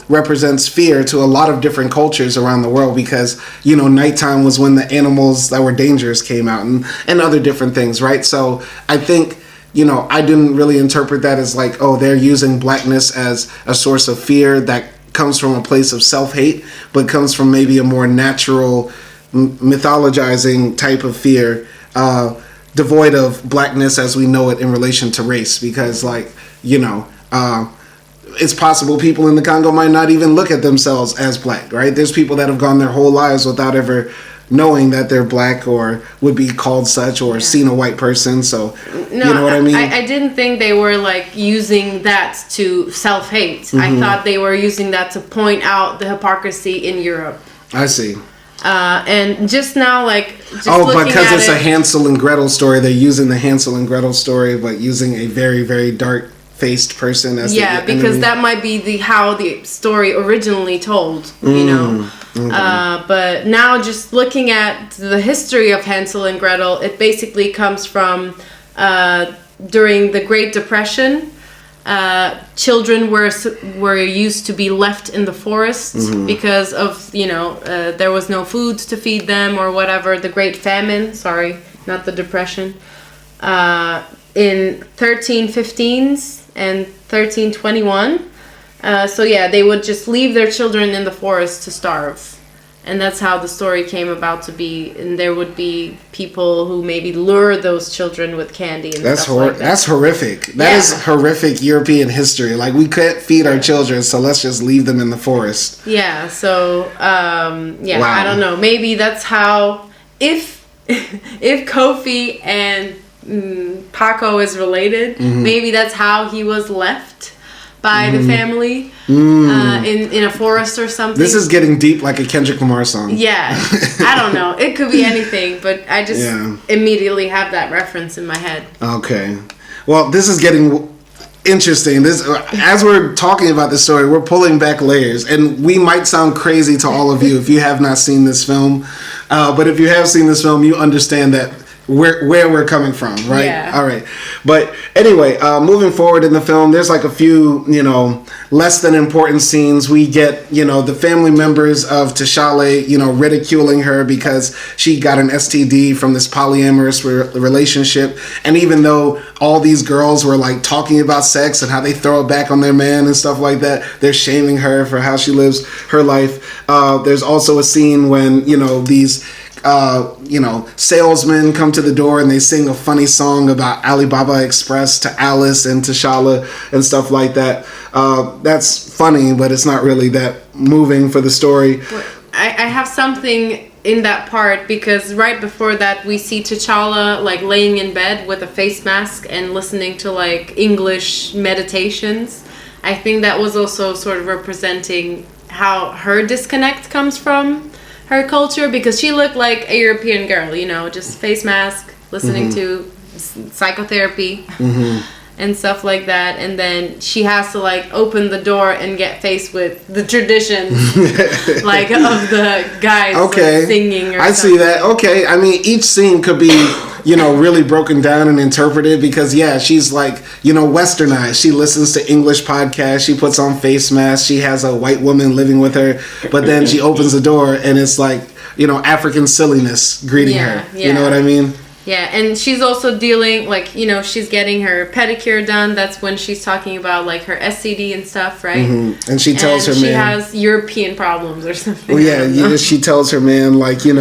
represents fear to a lot of different cultures around the world because, you know, nighttime was when the animals that were dangerous came out and other different things, right? So I think, you know, I didn't really interpret that as like, oh, they're using blackness as a source of fear that comes from a place of self-hate, but comes from maybe a more natural mythologizing type of fear, devoid of blackness as we know it in relation to race. Because, like, you know, it's possible people in the Congo might not even look at themselves as black, right? There's people that have gone their whole lives without ever knowing that they're black or would be called such or seen a white person. So, you know what I mean? I didn't think they were like using that to self-hate. I thought they were using that to point out the hypocrisy in Europe. I see. And just now, like, just because it's a Hansel and Gretel story, they're using the Hansel and Gretel story, but using a very, very dark-faced person as the enemy. Because that might be how the story originally told, you know. But now, just looking at the history of Hansel and Gretel, it basically comes from during the Great Depression. Children were used to be left in the forest because of, you know, there was no food to feed them or whatever. The Great Famine, sorry, not the Depression, in 1315s and 1321. So yeah, they would just leave their children in the forest to starve. And that's how the story came about to be. And there would be people who maybe lure those children with candy and stuff like that. That's horrific. That is horrific European history. Like, we can't feed our children, so let's just leave them in the forest. Yeah, so, wow. I don't know. Maybe that's how, if Koffi and Paco is related, maybe that's how he was left by the family in a forest or something. This is getting deep, like a Kendrick Lamar song. Yeah, I don't know. It could be anything, but I just immediately have that reference in my head. Okay. Well, this is getting interesting. This, as we're talking about this story, we're pulling back layers, and we might sound crazy to all of you if you have not seen this film. But if you have seen this film, you understand that where we're coming from, right? Yeah. All right. But anyway, moving forward in the film, there's like a few, you know, less than important scenes. We get, you know, the family members of T'Challa, you know, ridiculing her because she got an STD from this polyamorous relationship. And even though all these girls were like talking about sex and how they throw it back on their man and stuff like that, they're shaming her for how she lives her life. There's also a scene when, you know, these you know, salesmen come to the door and they sing a funny song about Alibaba Express to Alice and T'Challa and stuff like that. That's funny, but it's not really that moving for the story. I have something in that part because right before that we see T'Challa like laying in bed with a face mask and listening to like English meditations. I think that was also sort of representing how her disconnect comes from her culture, because she looked like a European girl, you know, just face mask, listening to psychotherapy and stuff like that, and then she has to like open the door and get faced with the traditions like of the guys like, singing or I something. see that. Okay, I mean, each scene could be really broken down and interpreted because, yeah, she's like, westernized. She listens to English podcasts. She puts on face masks. She has a white woman living with her. But then she opens the door and it's like, African silliness greeting her. Yeah. You know what I mean? Yeah, and she's also dealing, like, she's getting her pedicure done. That's when she's talking about, like, her STD and stuff, right? Mm-hmm. And she tells her man... she has European problems or something. Well, yeah, she tells her man, like, you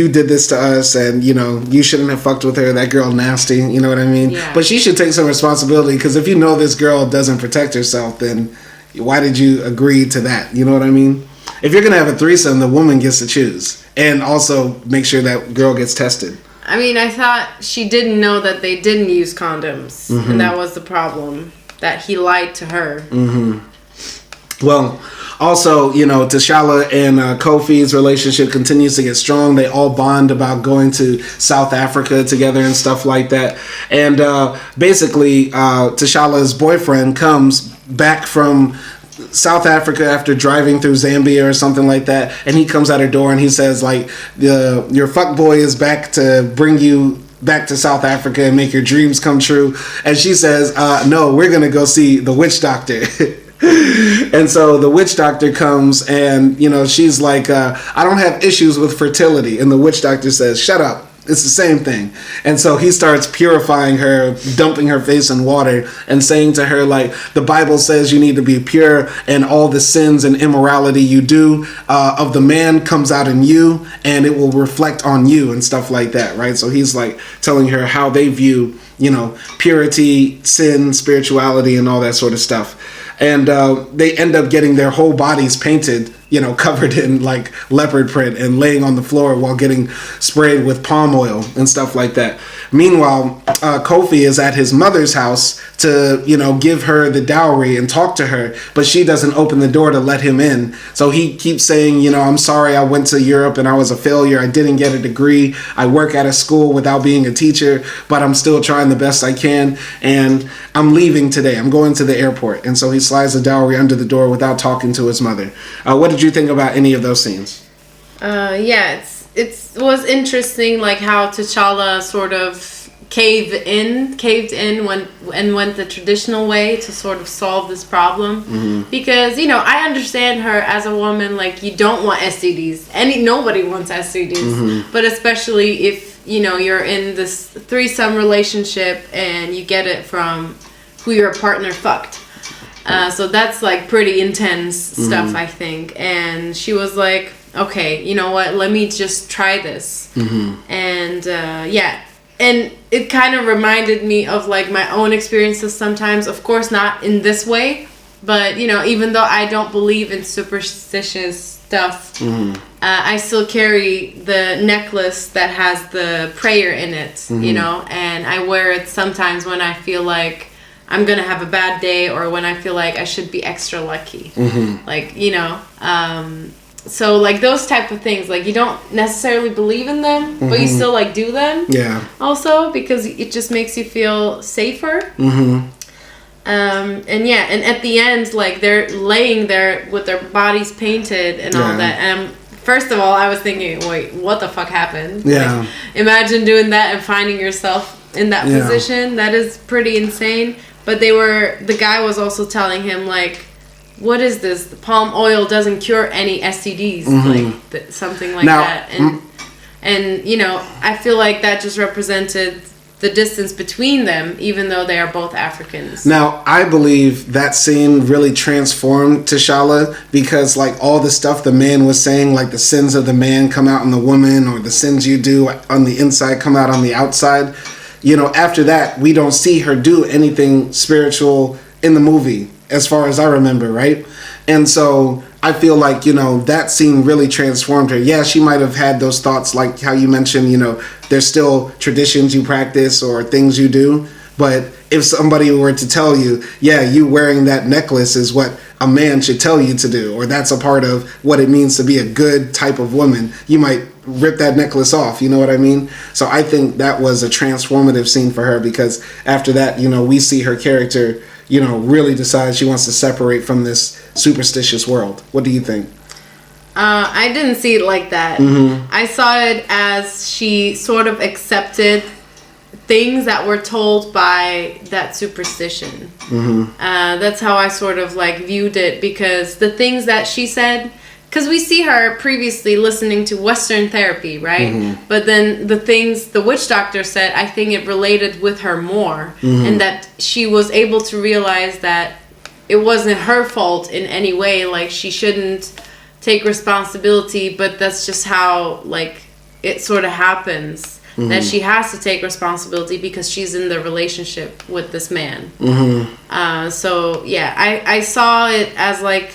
did this to us and, you shouldn't have fucked with her. That girl nasty, you know what I mean? Yeah. But she should take some responsibility because if you know this girl doesn't protect herself, then why did you agree to that? You know what I mean? If you're going to have a threesome, the woman gets to choose. And also make sure that girl gets tested. I mean, I thought she didn't know that they didn't use condoms. Mm-hmm. And that was the problem. That he lied to her. Mm-hmm. Well, also, T'Challa and Koffi's relationship continues to get strong. They all bond about going to South Africa together and stuff like that. And basically, T'Challa's boyfriend comes back from South Africa after driving through Zambia or something like that, and he comes at her door and he says, like, your fuckboy is back to bring you back to South Africa and make your dreams come true. And she says, no, we're gonna go see the witch doctor. And so the witch doctor comes and she's like, I don't have issues with fertility. And the witch doctor says, shut up. It's the same thing. And so he starts purifying her, dumping her face in water and saying to her, like, the Bible says you need to be pure and all the sins and immorality you do of the man comes out in you and it will reflect on you and stuff like that, right? So he's like telling her how they view, purity, sin, spirituality, and all that sort of stuff. And they end up getting their whole bodies painted, covered in like leopard print and laying on the floor while getting sprayed with palm oil and stuff like that. Meanwhile, Koffi is at his mother's house to, give her the dowry and talk to her, but she doesn't open the door to let him in. So he keeps saying, I'm sorry, I went to Europe and I was a failure. I didn't get a degree. I work at a school without being a teacher, but I'm still trying the best I can. And I'm leaving today. I'm going to the airport. And so he slides the dowry under the door without talking to his mother. What did you think about any of those scenes? It was interesting, like how T'Challa sort of caved in when went the traditional way to sort of solve this problem. Mm-hmm. Because I understand her as a woman, like, you don't want STDs. Nobody wants STDs, mm-hmm. But especially if you're in this threesome relationship and you get it from who your partner fucked. So that's like pretty intense stuff, mm-hmm. I think. And she was like, okay, you know what? Let me just try this. Mm-hmm. And and it kind of reminded me of like my own experiences sometimes. Of course, not in this way, but even though I don't believe in superstitious stuff, mm-hmm. I still carry the necklace that has the prayer in it, mm-hmm. And I wear it sometimes when I feel like I'm gonna have a bad day or when I feel like I should be extra lucky. Mm-hmm. Like, so like those type of things, like you don't necessarily believe in them, mm-hmm. but you still like do them. Yeah. Also because it just makes you feel safer. Mm-hmm. And at the end, like they're laying there with their bodies painted and all that. And first of all, I was thinking, wait, what the fuck happened? Yeah. Like, imagine doing that and finding yourself in that position. That is pretty insane. But the guy was also telling him, like, what is this? The palm oil doesn't cure any STDs, mm-hmm. like something like that. And I feel like that just represented the distance between them, even though they are both Africans. Now, I believe that scene really transformed T'Challa because, like, all the stuff the man was saying, like the sins of the man come out on the woman, or the sins you do on the inside come out on the outside. After that, we don't see her do anything spiritual in the movie, as far as I remember, right? And so I feel like, that scene really transformed her. Yeah, she might have had those thoughts, like how you mentioned, there's still traditions you practice or things you do. But if somebody were to tell you, yeah, you wearing that necklace is what a man should tell you to do, or that's a part of what it means to be a good type of woman, you might rip that necklace off, you know what I mean? So I think that was a transformative scene for her because after that, we see her character, really decide she wants to separate from this superstitious world. What do you think? I didn't see it like that. I saw it as she sort of accepted things that were told by that superstition. That's how I sort of like viewed it, because the things that she said, because we see her previously listening to Western therapy, right? But then the things the witch doctor said, I think it related with her more, and that she was able to realize that it wasn't her fault in any way. Like, she shouldn't take responsibility, but that's just how like it sort of happens. That she has to take responsibility because she's in the relationship with this man. So yeah, I saw it as like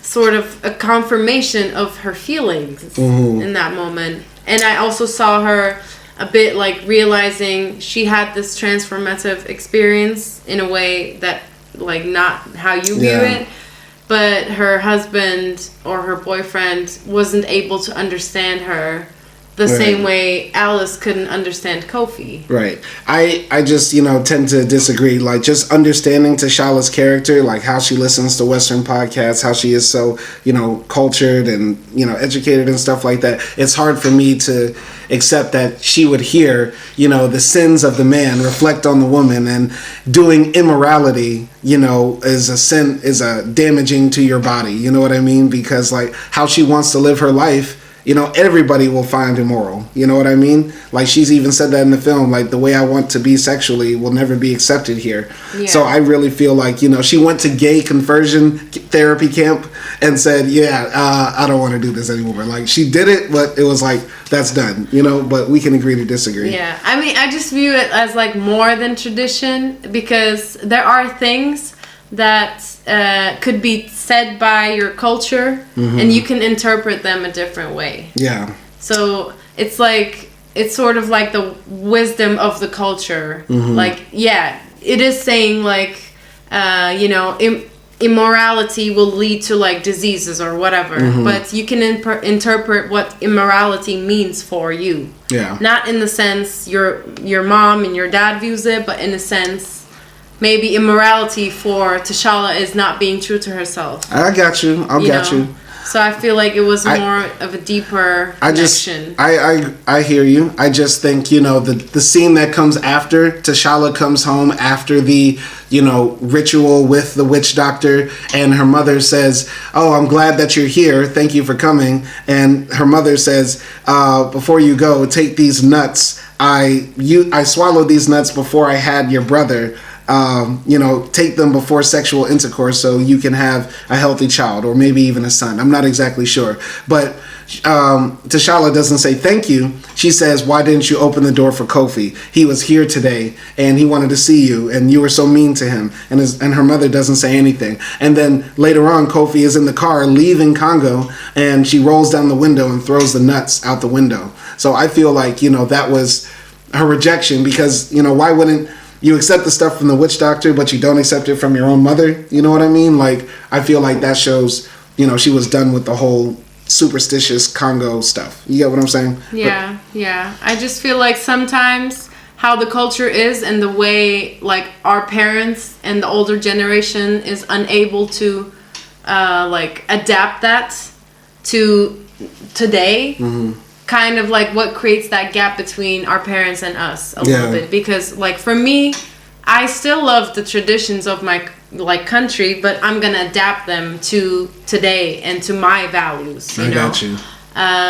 sort of a confirmation of her feelings in that moment. And I also saw her a bit like realizing she had this transformative experience in a way that like not how you view it, but her husband or her boyfriend wasn't able to understand her the same way Alice couldn't understand Koffi. Right. I just, tend to disagree. Like, just understanding T'Challa's character, like how she listens to Western podcasts, how she is so, cultured and, educated and stuff like that. It's hard for me to accept that she would hear, the sins of the man reflect on the woman, and doing immorality, is a sin, is a damaging to your body. You know what I mean? Because like how she wants to live her life, everybody will find immoral. You know what I mean? Like, she's even said that in the film, like, the way I want to be sexually will never be accepted here. Yeah. So I really feel like, she went to gay conversion therapy camp and said, I don't want to do this anymore. Like, she did it, but it was like, that's done, but we can agree to disagree. Yeah. I mean, I just view it as, like, more than tradition, because there are things that could be said by your culture, and you can interpret them a different way. Yeah. So it's like, it's sort of like the wisdom of the culture. Like, yeah, it is saying like, immorality will lead to like diseases or whatever, but you can interpret what immorality means for you. Yeah. Not in the sense your mom and your dad views it, but in a sense, maybe immorality for T'Challa is not being true to herself. I got you. I got you. So I feel like it was more of a deeper connection. I hear you. I just think, the scene that comes after T'Challa comes home after the, ritual with the witch doctor, and her mother says, "Oh, I'm glad that you're here. Thank you for coming." And her mother says, "Before you go, take these nuts. I swallowed these nuts before I had your brother. Take them before sexual intercourse so you can have a healthy child, or maybe even a son." I'm not exactly sure. But T'Challa doesn't say thank you. She says, "Why didn't you open the door for Koffi? He was here today and he wanted to see you, and you were so mean to him." And her mother doesn't say anything. And then later on, Koffi is in the car leaving Congo, and she rolls down the window and throws the nuts out the window. So I feel like, that was her rejection, because, why wouldn't you accept the stuff from the witch doctor, but you don't accept it from your own mother? You know what I mean? Like, I feel like that shows, she was done with the whole superstitious Congo stuff. You get what I'm saying? Yeah, yeah. I just feel like sometimes how the culture is, and the way, like, our parents and the older generation is unable to, adapt that to today. Kind of like what creates that gap between our parents and us a little bit, because like for me, I still love the traditions of my like country, but I'm gonna adapt them to today and to my values. I got you.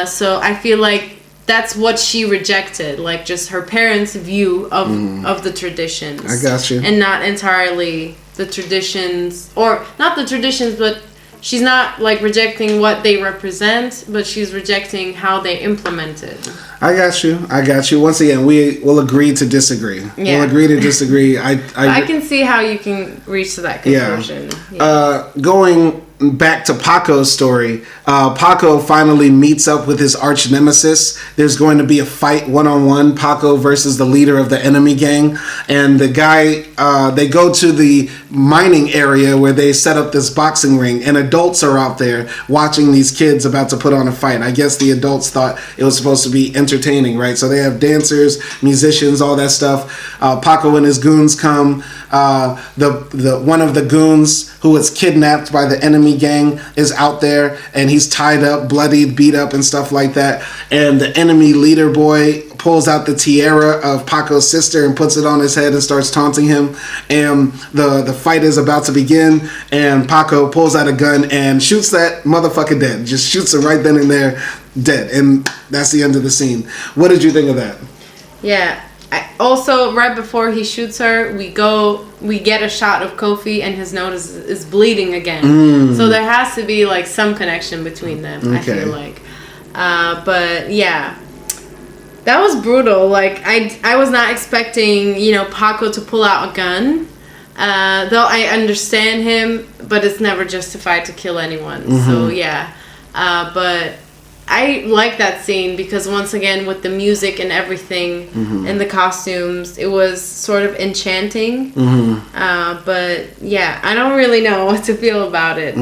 So I feel like that's what she rejected, like just her parents' view of the traditions. I got you. And not entirely the traditions, or not the traditions, but she's not like rejecting what they represent, but she's rejecting how they implement it. I got you. Once again, we will agree to disagree. Yeah. We'll agree to disagree. I can see how you can reach to that conclusion. Yeah. Going back to Paco's story, Paco finally meets up with his arch nemesis. There's going to be a fight one-on-one, Paco versus the leader of the enemy gang. And the guy, they go to the mining area where they set up this boxing ring, and adults are out there watching these kids about to put on a fight. I guess the adults thought it was supposed to be entertaining, right? So they have dancers, musicians, all that stuff. Paco and his goons come. The one of the goons who was kidnapped by the enemy enemy gang is out there, and he's tied up, bloodied, beat up, and stuff like that. And the enemy leader boy pulls out the tiara of Paco's sister and puts it on his head and starts taunting him. And the fight is about to begin, and Paco pulls out a gun and shoots that motherfucker dead. Just shoots him right then and there, dead. And that's the end of the scene. What did you think of that? Yeah. Also, right before he shoots her, we get a shot of Koffi, and his nose is bleeding again. So there has to be like some connection between them. Okay. I feel like, but yeah, that was brutal. Like I was not expecting Paco to pull out a gun. Though I understand him, but it's never justified to kill anyone. So yeah, but I like that scene because once again, with the music and everything and the costumes, it was sort of enchanting. But yeah, I don't really know what to feel about it.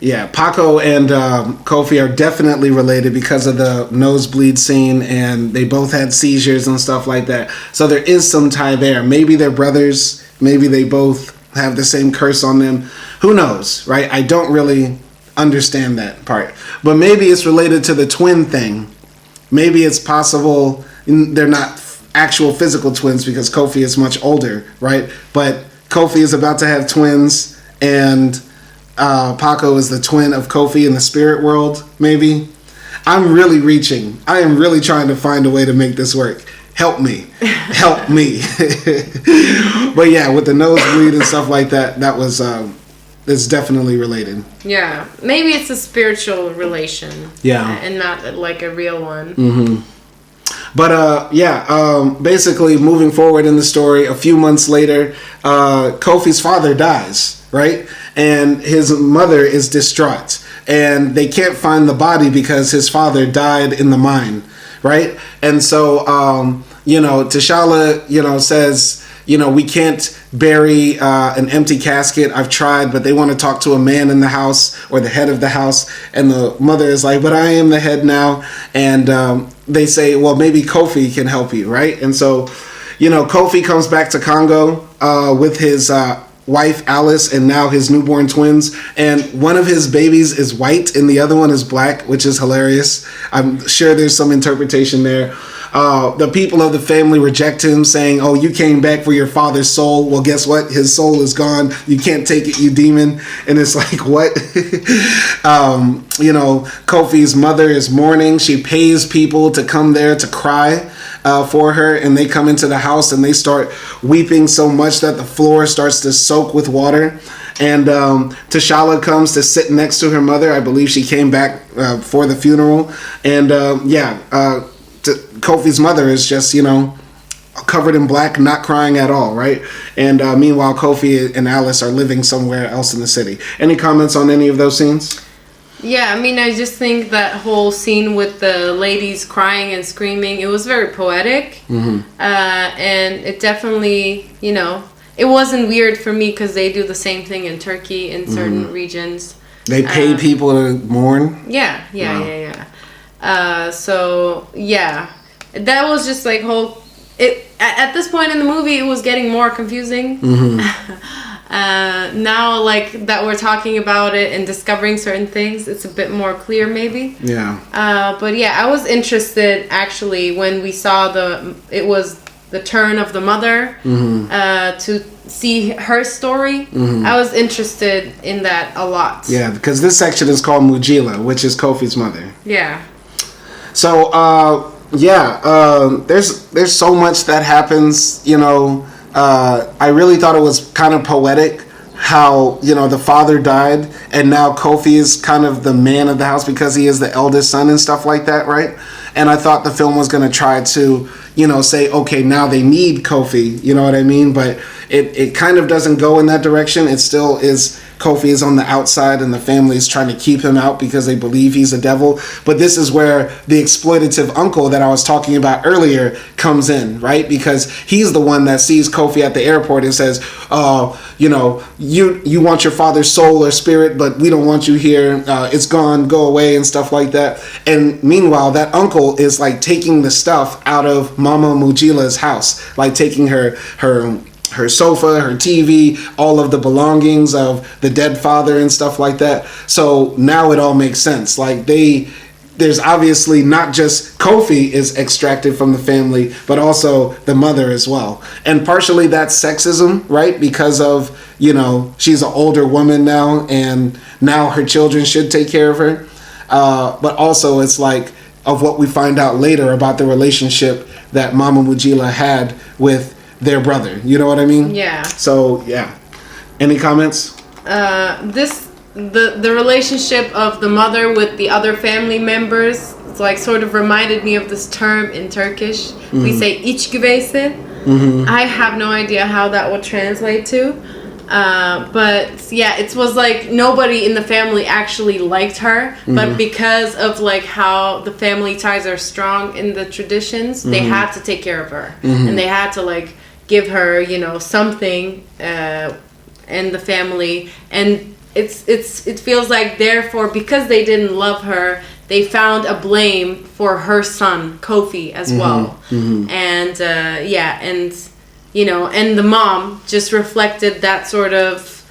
Yeah, Paco and Koffi are definitely related because of the nosebleed scene, and they both had seizures and stuff like that. So there is some tie there. Maybe they're brothers. Maybe they both have the same curse on them. Who knows, right? I don't really understand that part. But maybe it's related to the twin thing. Maybe it's possible they're not actual physical twins because Koffi is much older, right? But Koffi is about to have twins, and Paco is the twin of Koffi in the spirit world, maybe. I'm really reaching. I am really trying to find a way to make this work. Help me. Help me. But yeah, with the nosebleed and stuff like that, that was... it's definitely related. Yeah. Maybe it's a spiritual relation. Yeah. And not like a real one. But basically moving forward in the story, a few months later, Koffi's father dies, right? And his mother is distraught. And they can't find the body because his father died in the mine, right? And so, T'Challa, says... we can't bury an empty casket. I've tried, but they want to talk to a man in the house or the head of the house. And the mother is like, but I am the head now. And they say, well, maybe Koffi can help you, right? And so, Koffi comes back to Congo with his wife, Alice, and now his newborn twins. And one of his babies is white and the other one is black, which is hilarious. I'm sure there's some interpretation there. The people of the family reject him, saying, oh, you came back for your father's soul. Well, guess what? His soul is gone. You can't take it, you demon. And it's like, what? Koffi's mother is mourning. She pays people to come there to cry for her. And they come into the house and they start weeping so much that the floor starts to soak with water. And T'Challa comes to sit next to her mother. I believe she came back for the funeral. And Koffi's mother is just, covered in black, not crying at all, right? And meanwhile, Koffi and Alice are living somewhere else in the city. Any comments on any of those scenes? Yeah, I just think that whole scene with the ladies crying and screaming, it was very poetic. And it definitely, it wasn't weird for me because they do the same thing in Turkey in certain regions. They pay people to mourn? Yeah. So yeah, that was just like at this point in the movie it was getting more confusing. Now like that we're talking about it and discovering certain things, it's a bit more clear maybe. But yeah, I was interested actually when we saw it was the turn of the mother to see her story. I was interested in that a lot. Yeah, because this section is called Mujila, which is Koffi's mother. Yeah. So, there's so much that happens, I really thought it was kind of poetic how, the father died and now Koffi is kind of the man of the house because he is the eldest son and stuff like that, right? And I thought the film was going to try to, say, okay, now they need Koffi, you know what I mean? But it kind of doesn't go in that direction. It still is... Koffi is on the outside and the family is trying to keep him out because they believe he's a devil. But this is where the exploitative uncle that I was talking about earlier comes in, right? Because he's the one that sees Koffi at the airport and says, you want your father's soul or spirit, but we don't want you here. It's gone, go away and stuff like that. And meanwhile, that uncle is like taking the stuff out of Mama Mujila's house, like taking her her sofa, her TV, all of the belongings of the dead father and stuff like that. So now it all makes sense. Like there's obviously not just Koffi is extracted from the family, but also the mother as well. And partially that's sexism, right? Because of, she's an older woman now, and now her children should take care of her. But also it's like of what we find out later about the relationship that Mama Mujila had with their brother. You know what I mean? Yeah. So, yeah. Any comments? The relationship of the mother with the other family members, it's like sort of reminded me of this term in Turkish. Mm-hmm. We say iç güveysi. Mm-hmm. I have no idea how that would translate to. But yeah, it was like nobody in the family actually liked her, mm-hmm. but because of like how the family ties are strong in the traditions, mm-hmm. they had to take care of her, mm-hmm. and they had to like give her, something in the family, and it feels like therefore because they didn't love her, they found a blame for her son Koffi as mm-hmm. well, mm-hmm. and and the mom just reflected that sort of,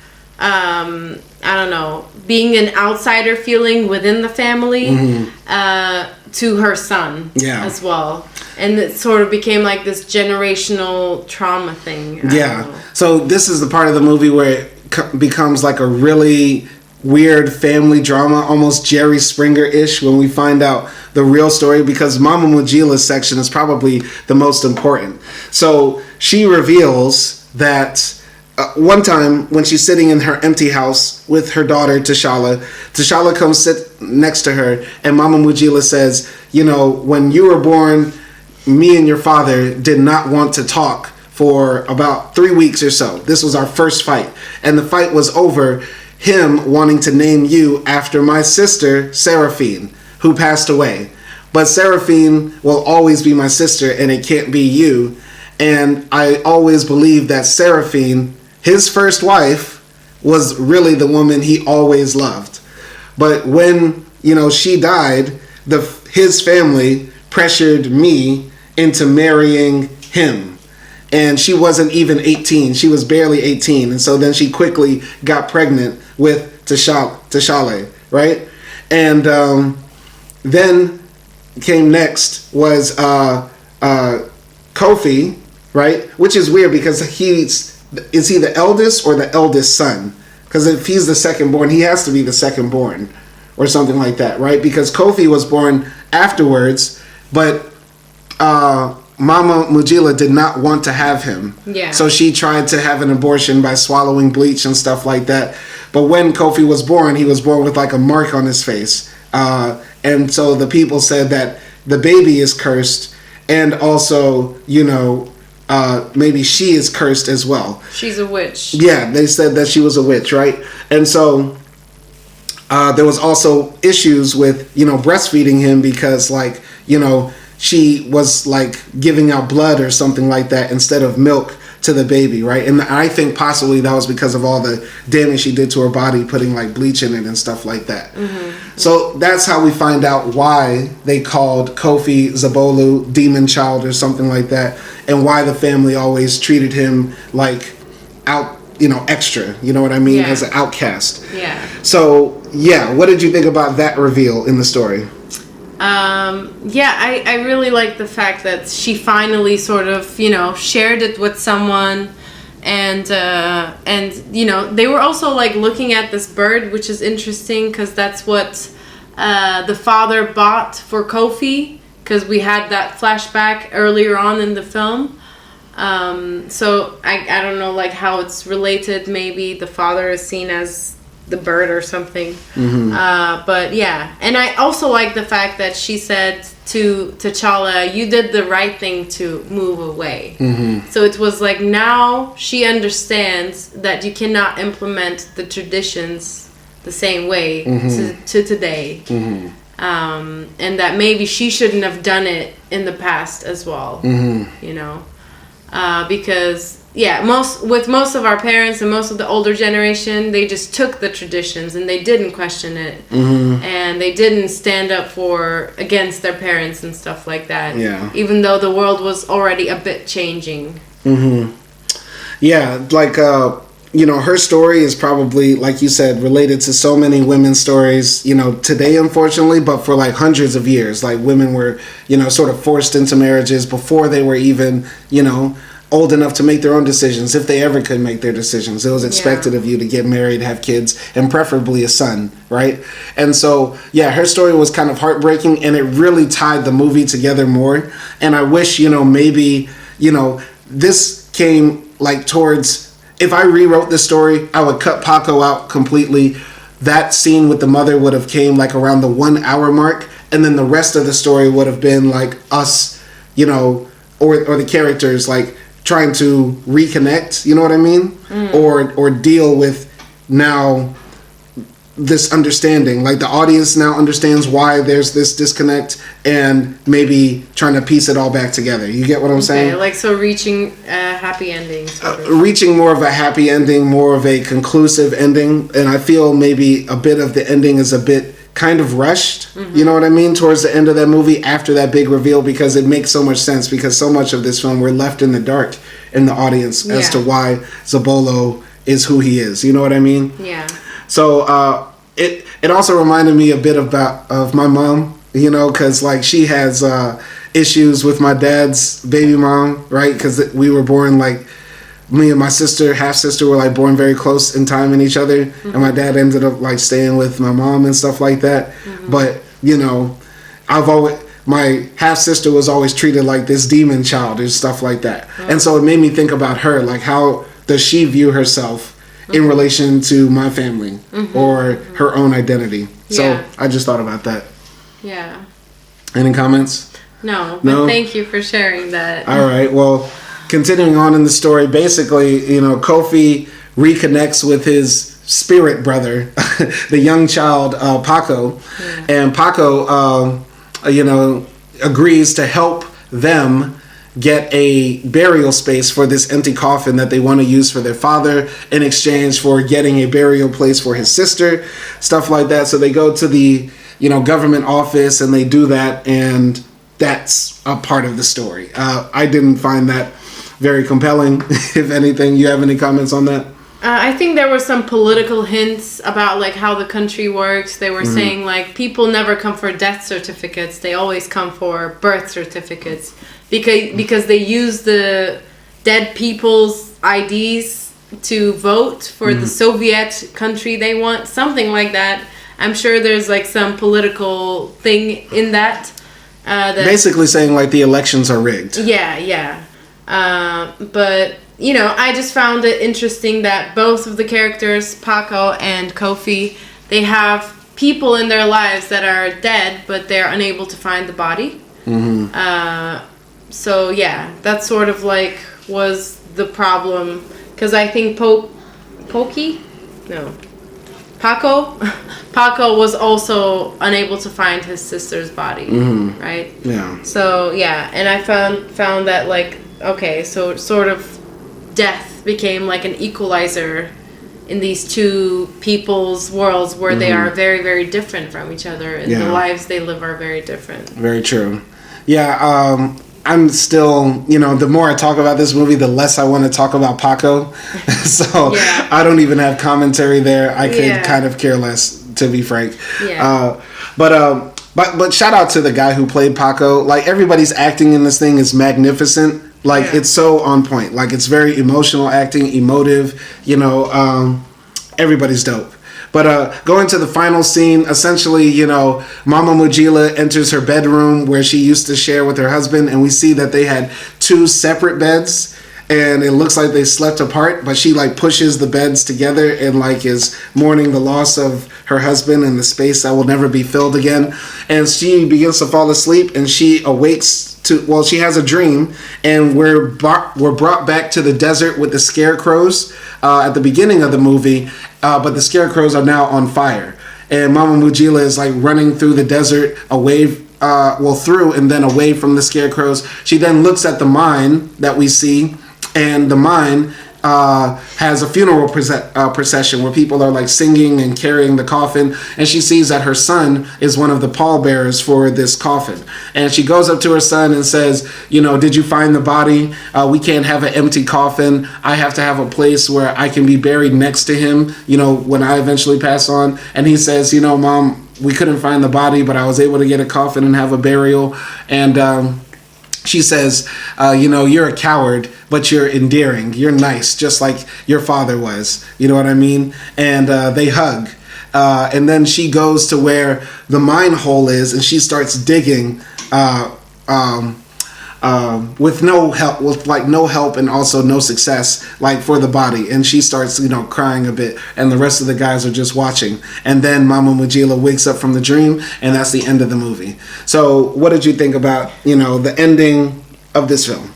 being an outsider feeling within the family mm-hmm. To her son as well. And it sort of became like this generational trauma thing. Yeah. So this is the part of the movie where it becomes like a really weird family drama, almost Jerry Springer-ish, when we find out the real story, because Mama Mujila's section is probably the most important. So she reveals that one time when she's sitting in her empty house with her daughter T'Challa comes sit next to her, and Mama Mujila says, when you were born, me and your father did not want to talk for about 3 weeks or so. This was our first fight, and the fight was over him wanting to name you after my sister Seraphine, who passed away. But Seraphine will always be my sister, and it can't be you. And I always believed that Seraphine, his first wife, was really the woman he always loved. But when, she died, his family pressured me into marrying him. And she wasn't even 18. She was barely 18. And so then she quickly got pregnant with T'Challa, right? And then came next was Koffi, right? Which is weird because is he the eldest or the eldest son? Because if he's the second born, he has to be the second born or something like that, right? Because Koffi was born afterwards, but Mama Mujila did not want to have him. Yeah. So she tried to have an abortion by swallowing bleach and stuff like that. But when Koffi was born, he was born with like a mark on his face. And so the people said that the baby is cursed, and also, maybe she is cursed as well. She's a witch. Yeah, they said that she was a witch, right? And so there was also issues with, breastfeeding him because, like, she was like giving out blood or something like that instead of milk to the baby, right? And I think possibly that was because of all the damage she did to her body, putting like bleach in it and stuff like that. Mm-hmm. So that's how we find out why they called Koffi Zabolo, demon child or something like that, and why the family always treated him like extra, you know what I mean, as an outcast. Yeah. So, what did you think about that reveal in the story? I really like the fact that she finally sort of, shared it with someone, and they were also like looking at this bird, which is interesting because that's what the father bought for Koffi, because we had that flashback earlier on in the film. So I don't know like how it's related. Maybe the father is seen as the bird or something. Mm-hmm. But yeah, and I also like the fact that she said to T'Challa, you did the right thing to move away. Mm-hmm. So it was like now she understands that you cannot implement the traditions the same way mm-hmm. to today. Mm-hmm. And that maybe she shouldn't have done it in the past as well. Mm-hmm. Because most of our parents and most of the older generation, they just took the traditions and they didn't question it, mm-hmm. and they didn't stand up against their parents and stuff like that. Yeah. Even though the world was already a bit changing. Mm-hmm. Yeah, like her story is probably, like you said, related to so many women's stories, today, unfortunately, but for like hundreds of years. Like women were, sort of forced into marriages before they were even, old enough to make their own decisions, if they ever could make their decisions. It was expected of you to get married, have kids, and preferably a son, right? And so, yeah, her story was kind of heartbreaking, and it really tied the movie together more. And I wish, maybe, this came like towards... If I rewrote this story, I would cut Paco out completely. That scene with the mother would have came like around the 1 hour mark, and then the rest of the story would have been like us, or the characters like trying to reconnect, you know what I mean? Or deal with now this understanding. Like the audience now understands why there's this disconnect, and maybe trying to piece it all back together. You get what I'm saying? Like, so reaching a happy ending. Reaching more of a happy ending, more of a conclusive ending. And I feel maybe a bit of the ending is a bit kind of rushed, you know what I mean, towards the end of that movie after that big reveal, because it makes so much sense, because so much of this film we're left in the dark in the audience as to why Zabolo is who he is. You know what I mean? Yeah. So it also reminded me a bit of my mom, because like she has issues with my dad's baby mom, right? Because we were born like, me and my sister, half sister, were like born very close in time in each other, and my dad ended up like staying with my mom and stuff like that. But my half sister was always treated like this demon child and stuff like that, and so it made me think about her, like how does she view herself in relation to my family or her own identity. So I just thought about that. Yeah. Any comments? No, but thank you for sharing that. All right, well, continuing on in the story, basically, Koffi reconnects with his spirit brother, the young child, Paco. And Paco, agrees to help them get a burial space for this empty coffin that they want to use for their father, in exchange for getting a burial place for his sister, stuff like that. So they go to the, government office and they do that, and that's a part of the story. I didn't find that very compelling. If anything, you have any comments on that? I think there were some political hints about like how the country works. They were saying like people never come for death certificates; they always come for birth certificates, because they use the dead people's IDs to vote for the Soviet country they want, something like that. I'm sure there's like some political thing in that. Basically saying like the elections are rigged. Yeah. But I just found it interesting that both of the characters, Paco and Koffi, they have people in their lives that are dead, but they're unable to find the body. So yeah, that sort of like was the problem, because I think Paco was also unable to find his sister's body, right? Yeah. So yeah, and I found that like, okay, so sort of death became like an equalizer in these two people's worlds where they are very, very different from each other, and the lives they live are very different. Very true. Yeah, I'm still, the more I talk about this movie, the less I want to talk about Paco. So I don't even have commentary there. I could kind of care less, to be frank. Yeah. But shout out to the guy who played Paco. Like, everybody's acting in this thing is magnificent. Like, it's so on point. Like, it's very emotional acting, emotive, everybody's dope. But going to the final scene, essentially, Mama Mujila enters her bedroom where she used to share with her husband, and we see that they had two separate beds, and it looks like they slept apart, but she like pushes the beds together and like is mourning the loss of her husband and the space that will never be filled again. And she begins to fall asleep, and she awakes she has a dream, and we're brought back to the desert with the scarecrows at the beginning of the movie, but the scarecrows are now on fire, and Mama Mujila is like running through the desert through and then away from the scarecrows. She then looks at the mine that we see, and the mine has a funeral procession where people are like singing and carrying the coffin, and she sees that her son is one of the pallbearers for this coffin, and she goes up to her son and says, did you find the body? We can't have an empty coffin. I have to have a place where I can be buried next to him, when I eventually pass on. And he says, Mom, we couldn't find the body, but I was able to get a coffin and have a burial. And she says, you're a coward, but you're endearing. You're nice, just like your father was. You know what I mean? And they hug. And then she goes to where the mine hole is, and she starts digging with no help, and also no success, like for the body. And she starts, crying a bit, and the rest of the guys are just watching. And then Mama Mujila wakes up from the dream, and that's the end of the movie. So what did you think about, the ending of this film?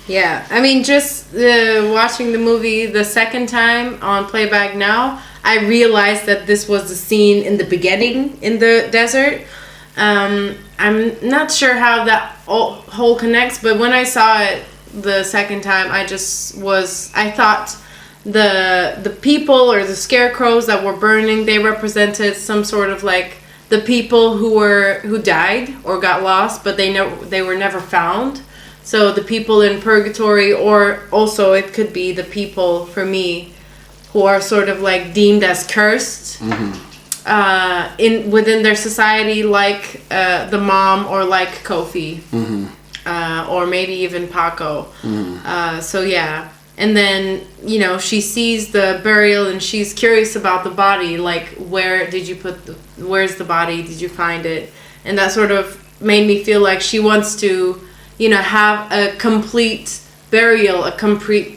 Yeah, I mean, just watching the movie the second time on Playback Now, I realized that this was the scene in the beginning in the desert. I'm not sure how that whole connects, but when I saw it the second time, I thought the people or the scarecrows that were burning, they represented some sort of like the people who died or got lost, but they were never found. So the people in purgatory, or also it could be the people, for me, who are sort of like deemed as cursed. Mm-hmm. Within their society, like the mom, or like Koffi, mm-hmm. Or maybe even Paco. Mm-hmm. So yeah, and then she sees the burial and she's curious about the body, like where's the body? Did you find it? And that sort of made me feel like she wants to, have a complete burial, a complete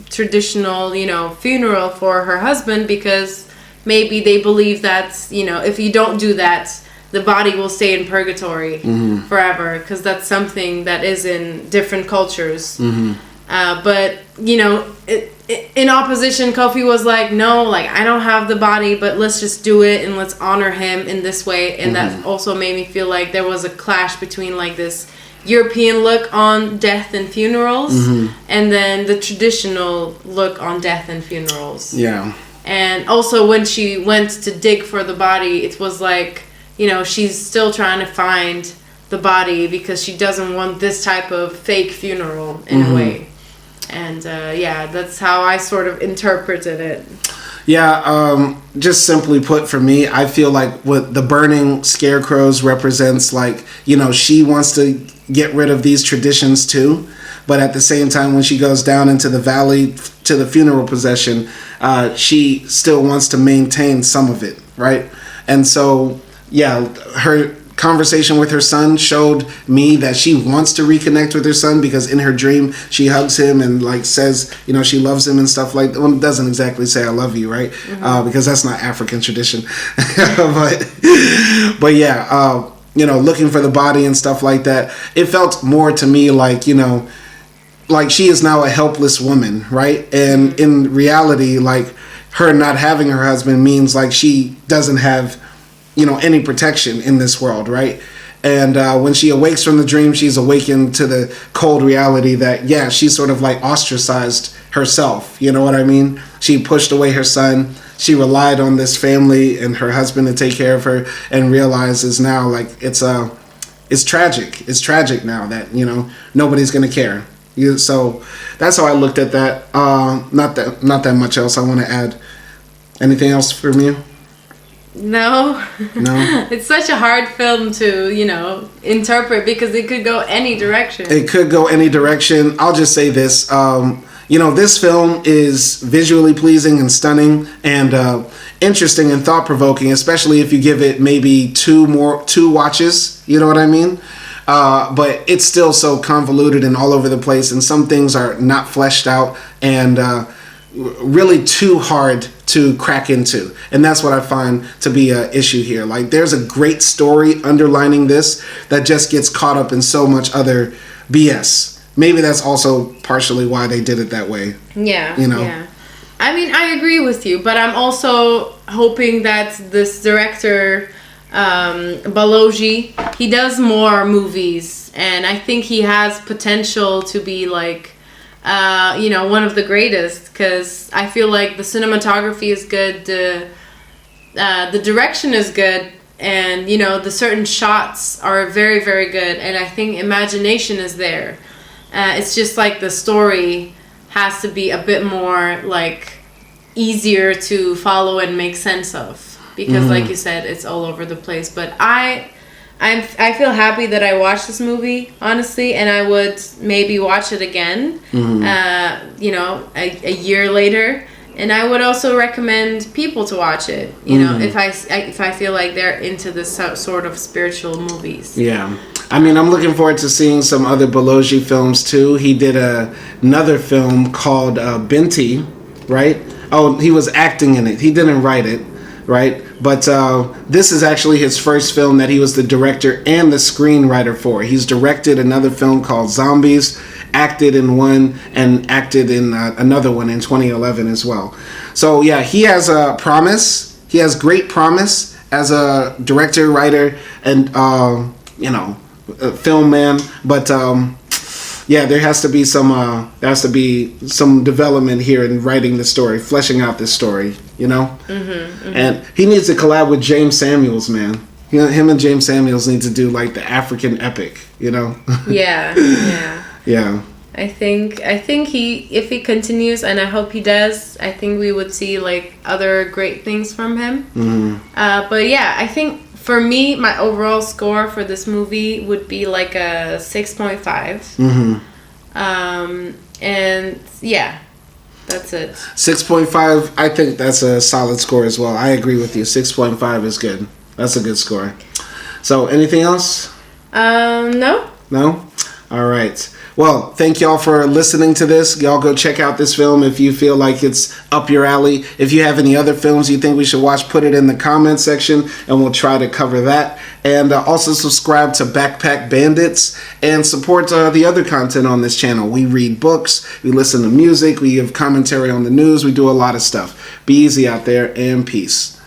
traditional, funeral for her husband, because maybe they believe that, if you don't do that, the body will stay in purgatory mm-hmm. forever, because that's something that is in different cultures. Mm-hmm. But, in opposition, Koffi was like, no, like, I don't have the body, but let's just do it and let's honor him in this way. And mm-hmm. that also made me feel like there was a clash between like this European look on death and funerals mm-hmm. and then the traditional look on death and funerals. Yeah. And also when she went to dig for the body, it was like, she's still trying to find the body because she doesn't want this type of fake funeral in mm-hmm. a way. And that's how I sort of interpreted it. Yeah, just simply put, for me, I feel like what the burning scarecrows represents, like, she wants to get rid of these traditions too. But at the same time, when she goes down into the valley to the funeral procession, she still wants to maintain some of it, right? And so, yeah, her conversation with her son showed me that she wants to reconnect with her son, because in her dream, she hugs him and like says, she loves him and stuff like that. Well, it doesn't exactly say I love you, right? Mm-hmm. Because that's not African tradition. but yeah, looking for the body and stuff like that. It felt more to me like, like she is now a helpless woman, right? And in reality, like her not having her husband means like she doesn't have, any protection in this world, right? And when she awakes from the dream, she's awakened to the cold reality that, yeah, she's sort of like ostracized herself. You know what I mean? She pushed away her son. She relied on this family and her husband to take care of her, and realizes now like it's tragic. It's tragic now that, nobody's going to care. So that's how I looked at that. Not that much else I want to add. Anything else from you? No. It's such a hard film to, interpret, because it could go any direction. It could go any direction. I'll just say this. This film is visually pleasing and stunning and interesting and thought-provoking, especially if you give it maybe two watches. You know what I mean? But it's still so convoluted and all over the place, and some things are not fleshed out and really too hard to crack into. And that's what I find to be an issue here. Like, there's a great story underlining this that just gets caught up in so much other BS. Maybe that's also partially why they did it that way. Yeah. Yeah. I mean, I agree with you, but I'm also hoping that this director, Baloji, he does more movies, and I think he has potential to be like one of the greatest, because I feel like the cinematography is good, the direction is good, and the certain shots are very, very good, and I think imagination is there. It's just like the story has to be a bit more like easier to follow and make sense of, because like you said, it's all over the place. But I feel happy that I watched this movie, honestly, and I would maybe watch it again, a year later. And I would also recommend people to watch it, if I feel like they're into this sort of spiritual movies. Yeah. I mean, I'm looking forward to seeing some other Baloji films, too. He did another film called Binti, right? Oh, he was acting in it. He didn't write it, right? But this is actually his first film that he was the director and the screenwriter for. He's directed another film called Zombies, acted in one, and acted in another one in 2011 as well. So yeah, he has a promise. He has great promise as a director, writer, and a film man. But yeah, there has to be some development here in writing the story, fleshing out this story. And he needs to collab with James Samuels, man. Him and James Samuels need to do like the African epic. Yeah. Yeah. I think if he continues, and I hope he does, I think we would see like other great things from him. But yeah, I think for me, my overall score for this movie would be like a 6.5. And yeah, that's it. 6.5. I think that's a solid score as well. I agree with you. 6.5 is good. That's a good score. So, anything else? No. No? All right. Well, thank y'all for listening to this. Y'all go check out this film if you feel like it's up your alley. If you have any other films you think we should watch, put it in the comment section and we'll try to cover that. And also subscribe to Backpack Bandits and support the other content on this channel. We read books, we listen to music, we give commentary on the news, we do a lot of stuff. Be easy out there, and peace.